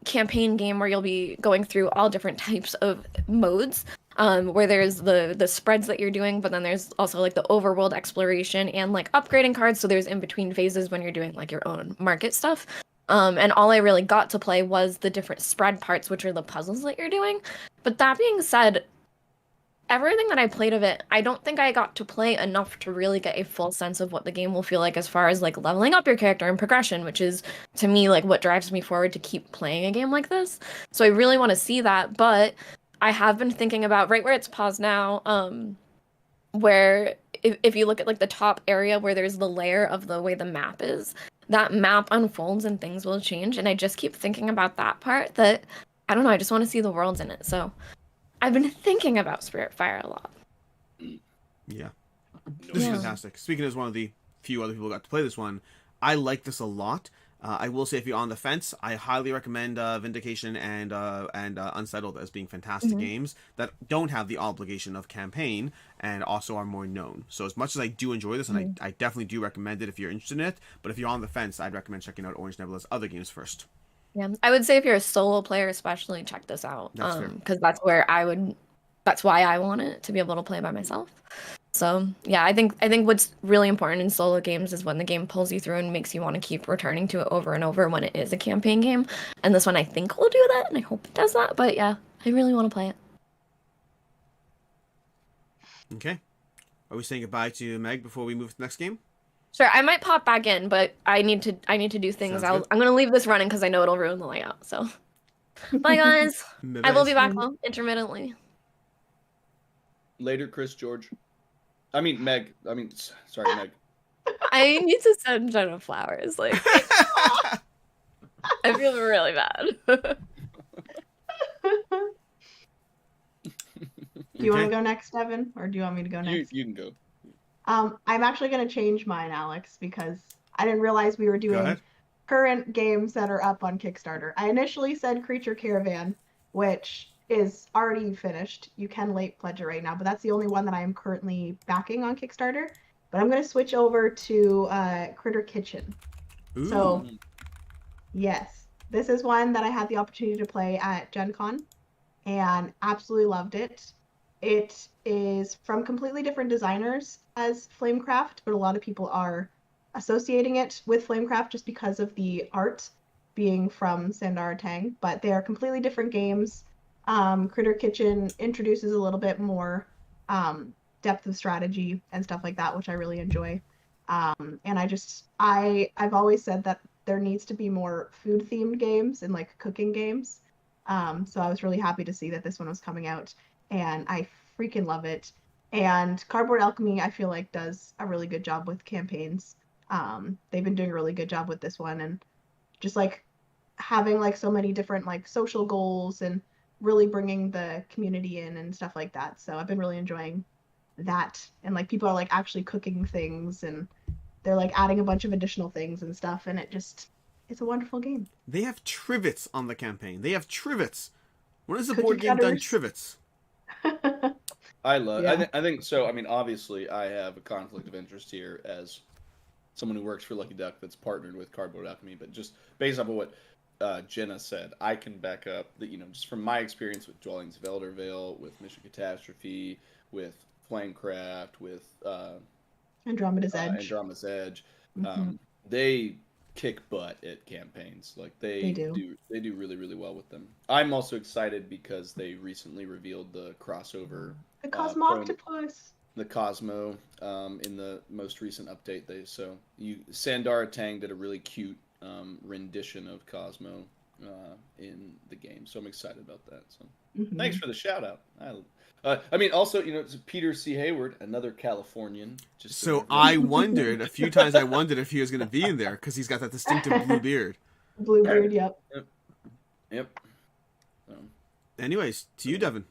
campaign game where you'll be going through all different types of modes. Where there's the spreads that you're doing, but then there's also like the overworld exploration and like upgrading cards. So there's in between phases when you're doing like your own market stuff. And all I really got to play was the different spread parts, which are the puzzles that you're doing. But that being said, everything that I played of it, I don't think I got to play enough to really get a full sense of what the game will feel like as far as like leveling up your character and progression, which is to me like what drives me forward to keep playing a game like this. So I really want to see that, but I have been thinking about right where it's paused now, where if you look at like the top area where there's the layer of the way the map is, that map unfolds and things will change. And I just keep thinking about that part that, I don't know, I just want to see the worlds in it. So I've been thinking about Spiritfire a lot. Yeah. This is Yeah. fantastic. Speaking as one of the few other people who got to play this one, I like this a lot. I will say, if you're on the fence, I highly recommend Vindication and Unsettled as being fantastic games that don't have the obligation of campaign and also are more known. So as much as I do enjoy this, and I definitely do recommend it if you're interested in it, but if you're on the fence, I'd recommend checking out Orange Nebula's other games first. Yeah, I would say if you're a solo player, especially check this out. That's fair. Because that's why I want it to be able to play by myself. So yeah, I think what's really important in solo games is when the game pulls you through and makes you want to keep returning to it over and over when it is a campaign game. And this one I think will do that, and I hope it does that. But yeah, I really want to play it. Okay. Are we saying goodbye to Meg before we move to the next game? Sure, I might pop back in, but I need to do things. Sounds good. I'm gonna leave this running because I know it'll ruin the layout. So bye guys. I will be back though, intermittently. Later, Chris George. I mean, Meg. Sorry, Meg. I need to send Jenna flowers. Like, I feel really bad. Do you want to go next, Evan, or do you want me to go next? You can go. I'm actually going to change mine, Alex, because I didn't realize we were doing current games that are up on Kickstarter. I initially said Creature Caravan, which is already finished. You can late pledge it right now, but that's the only one that I am currently backing on Kickstarter. But I'm going to switch over to Critter Kitchen. Ooh. So, yes, this is one that I had the opportunity to play at Gen Con and absolutely loved it. It is from completely different designers as Flamecraft, but a lot of people are associating it with Flamecraft just because of the art being from Sandara Tang, but they are completely different games. Critter Kitchen introduces a little bit more depth of strategy and stuff like that, which I really enjoy. And I've always said that there needs to be more food-themed games and like cooking games. So I was really happy to see that this one was coming out, and I freaking love it. And Cardboard Alchemy, I feel like, does a really good job with campaigns. They've been doing a really good job with this one, and just like having like so many different like social goals and really bringing the community in and stuff like that. So I've been really enjoying that, and like people are like actually cooking things, and they're like adding a bunch of additional things and stuff, and it's a wonderful game. They have trivets on the campaign. They have trivets. When has a board game done trivets? I love. Yeah. I think so. I mean, obviously, I have a conflict of interest here as someone who works for Lucky Duck that's partnered with Cardboard Alchemy. But just based off of what Jenna said, I can back up that, just from my experience with Dwellings of Eldervale, with Mission Catastrophe, with Flamecraft, with Andromeda's Edge. Andromeda's Edge. Mhm. They kick butt at campaigns. Like they do really, really well with them. I'm also excited because they recently revealed the crossover. The Cosmoctopus. The Cosmo in the most recent update. Sandara Tang did a really cute rendition of Cosmo in the game, so I'm excited about that. So thanks for the shout out. I mean, also, it's Peter C. Hayward, another Californian. I wondered a few times. I wondered if he was going to be in there because he's got that distinctive blue beard. Blue beard, yep. Yep. Anyways, to you, Devin.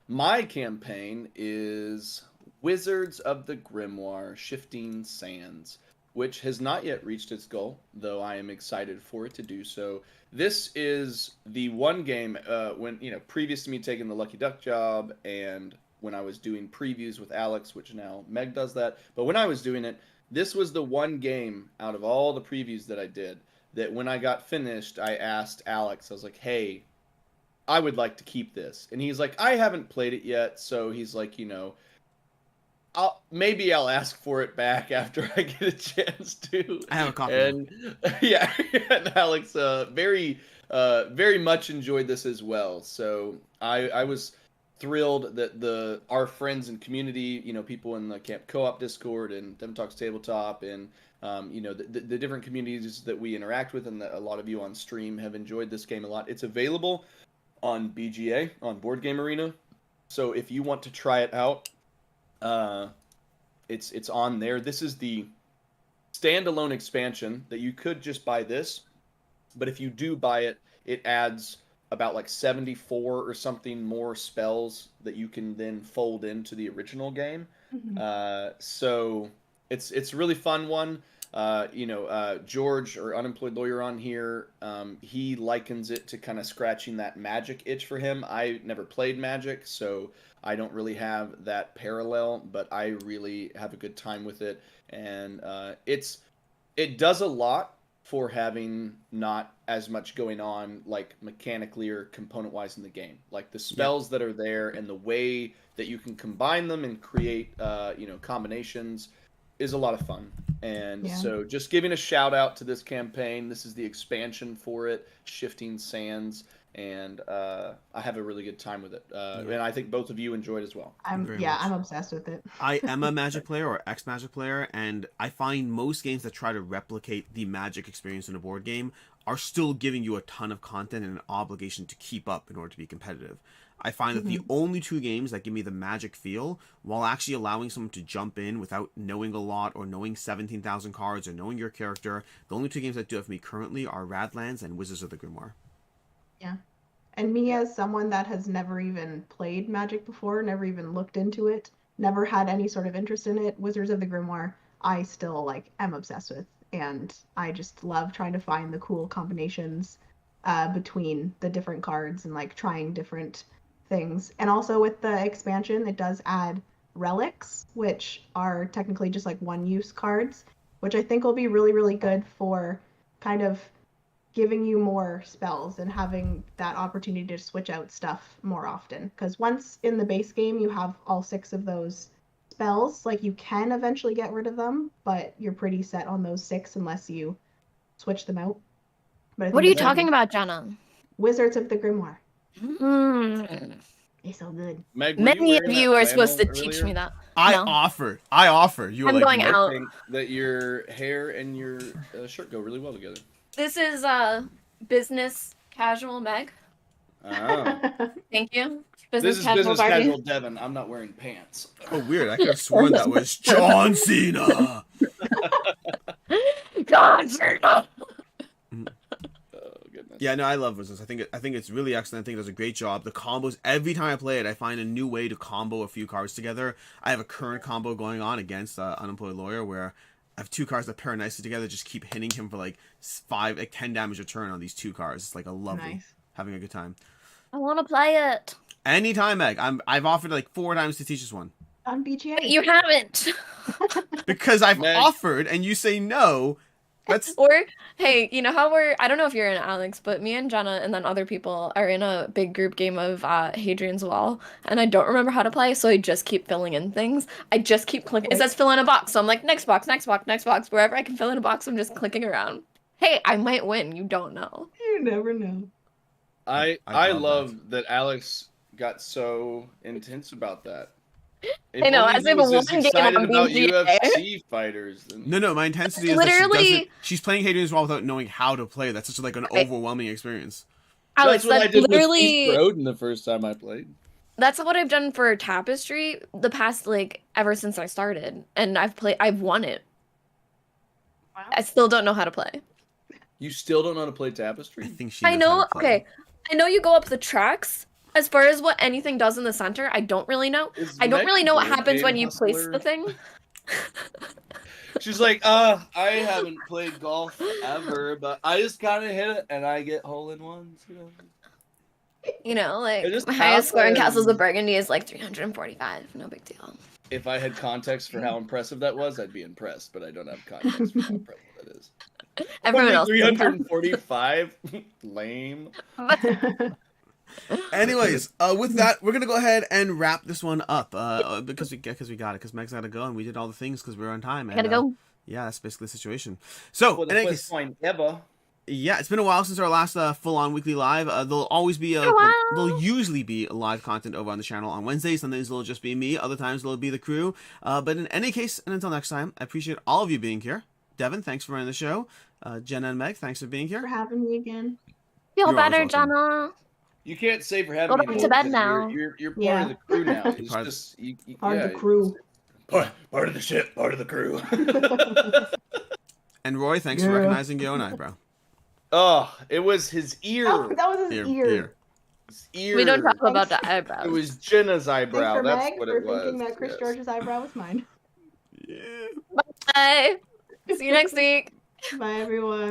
My campaign is Wizards of the Grimoire: Shifting Sands, which has not yet reached its goal, though I am excited for it to do so. This is the one game when, previous to me taking the Lucky Duck job and when I was doing previews with Alex, which now Meg does that. But when I was doing it, this was the one game out of all the previews that I did that when I got finished, I asked Alex, I was like, hey, I would like to keep this. And he's like, I haven't played it yet. So he's like, maybe I'll ask for it back after I get a chance to. I have a copy. And yeah, and Alex very much enjoyed this as well. So I was thrilled that our friends and community, people in the Camp Co-op Discord and Devin Talks Tabletop and the different communities that we interact with, and that a lot of you on stream have enjoyed this game a lot. It's available on BGA, on Board Game Arena. So if you want to try it out, it's on there. This is the standalone expansion that you could just buy this, but if you do buy it, it adds about like 74 or something more spells that you can then fold into the original game. So it's a really fun one. George, or Unemployed Lawyer on here, he likens it to kind of scratching that Magic itch for him. I never played Magic, so I don't really have that parallel, but I really have a good time with it. And it does a lot for having not as much going on, like mechanically or component wise in the game. Like the spells that are there and the way that you can combine them and create combinations is a lot of fun. And so just giving a shout out to this campaign. This is the expansion for it, Shifting Sands, and I have a really good time with it. And I think both of you enjoyed as well. I'm obsessed with it. I am a Magic player or ex-Magic player, and I find most games that try to replicate the Magic experience in a board game are still giving you a ton of content and an obligation to keep up in order to be competitive. I find that the only two games that give me the Magic feel, while actually allowing someone to jump in without knowing a lot or knowing 17,000 cards or knowing your character, the only two games that do it for me currently are Radlands and Wizards of the Grimoire. Yeah. And me, as someone that has never even played Magic before, never even looked into it, never had any sort of interest in it, Wizards of the Grimoire, I still am obsessed with. And I just love trying to find the cool combinations between the different cards and trying different things. And also with the expansion, it does add relics, which are technically just one-use cards, which I think will be really, really good for kind of giving you more spells and having that opportunity to switch out stuff more often. Because once in the base game you have all 6 of those spells, you can eventually get rid of them, but you're pretty set on those 6 unless you switch them out. But what are you talking about, Jenna? Wizards of the Grimoire. They're so good. Meg, Many of you are supposed to teach me that. I offer. You were I'm going out. I think that your hair and your shirt go really well together. This is business casual Meg. Oh. Thank you. This is casual business Barbie. casual Devin. I'm not wearing pants. Oh, weird. I could have sworn that was John Cena. John Cena. Yeah, no, I love Wizards. I think it's really excellent. I think it does a great job. The combos, every time I play it, I find a new way to combo a few cards together. I have a current combo going on against Unemployed Lawyer where I have 2 cards that pair nicely together, just keep hitting him for 10 damage a turn on these 2 cards. It's a lovely, having a good time. I want to play it. Anytime, Meg. I've offered 4 times to teach us one. On BGA. But you haven't. Because I've Meg. offered and you say no. Or, hey, you know how I don't know if you're in, Alex, but me and Jenna and then other people are in a big group game of Hadrian's Wall, and I don't remember how to play, so I just keep filling in things. I just keep clicking. It says fill in a box, so I'm like, next box, next box, next box. Wherever I can fill in a box, I'm just clicking around. Hey, I might win. You don't know. You never know. I love that Alex got so intense about that. If I know, only as he if was one as game excited on about BGA. UFC fighters. No, my intensity is Literally- she's playing Hadrian's Wall without knowing how to play. That's such an overwhelming experience. Alex, That's what I that's did with literally... East Road the first time I played. That's what I've done for Tapestry the past, ever since I started. And I've won it. Wow. I still don't know how to play. You still don't know how to play Tapestry? I think she I knows how know, to play. okay. I know you go up the tracks. As far as what anything does in the center, I don't really know. I don't really know what happens when you place the thing. She's like, I haven't played golf ever, but I just kind of hit it and I get hole-in-ones, You know, It just my highest score in happens. Castles of Burgundy is 345. No big deal. If I had context for how impressive that was, I'd be impressed, but I don't have context for how impressive that is. Everyone else. 345? Lame. Anyways, with that, we're gonna go ahead and wrap this one up because we got it. Because Meg's gotta go, and we did all the things because we were on time. I gotta go. Yeah, that's basically the situation. So, Well, in the any best case, point ever. yeah, it's been a while since our last full-on weekly live. There'll always be there'll usually be live content over on the channel on Wednesdays. Sometimes it'll just be me. Other times it'll be the crew. But in any case, and until next time, I appreciate all of you being here. Devin, thanks for running the show. Jenna and Meg, thanks for being here. For having me again. Feel You're always better, welcome. Jenna. You can't say for having Go me back to more bed because now. You're part Yeah. of the crew now. It's Part of- just Part of the crew. Part of the ship, part of the crew. And Roy, thanks for Yeah. recognizing your own eyebrow. Oh, it was his ear. Oh, that was his ear. ears. We don't talk about the eyebrows. It was Jenna's Thanks eyebrow. for That's Meg what for it was. thinking that Chris Yes. George's eyebrow was mine. Yeah. Bye. See you next week. Bye, everyone.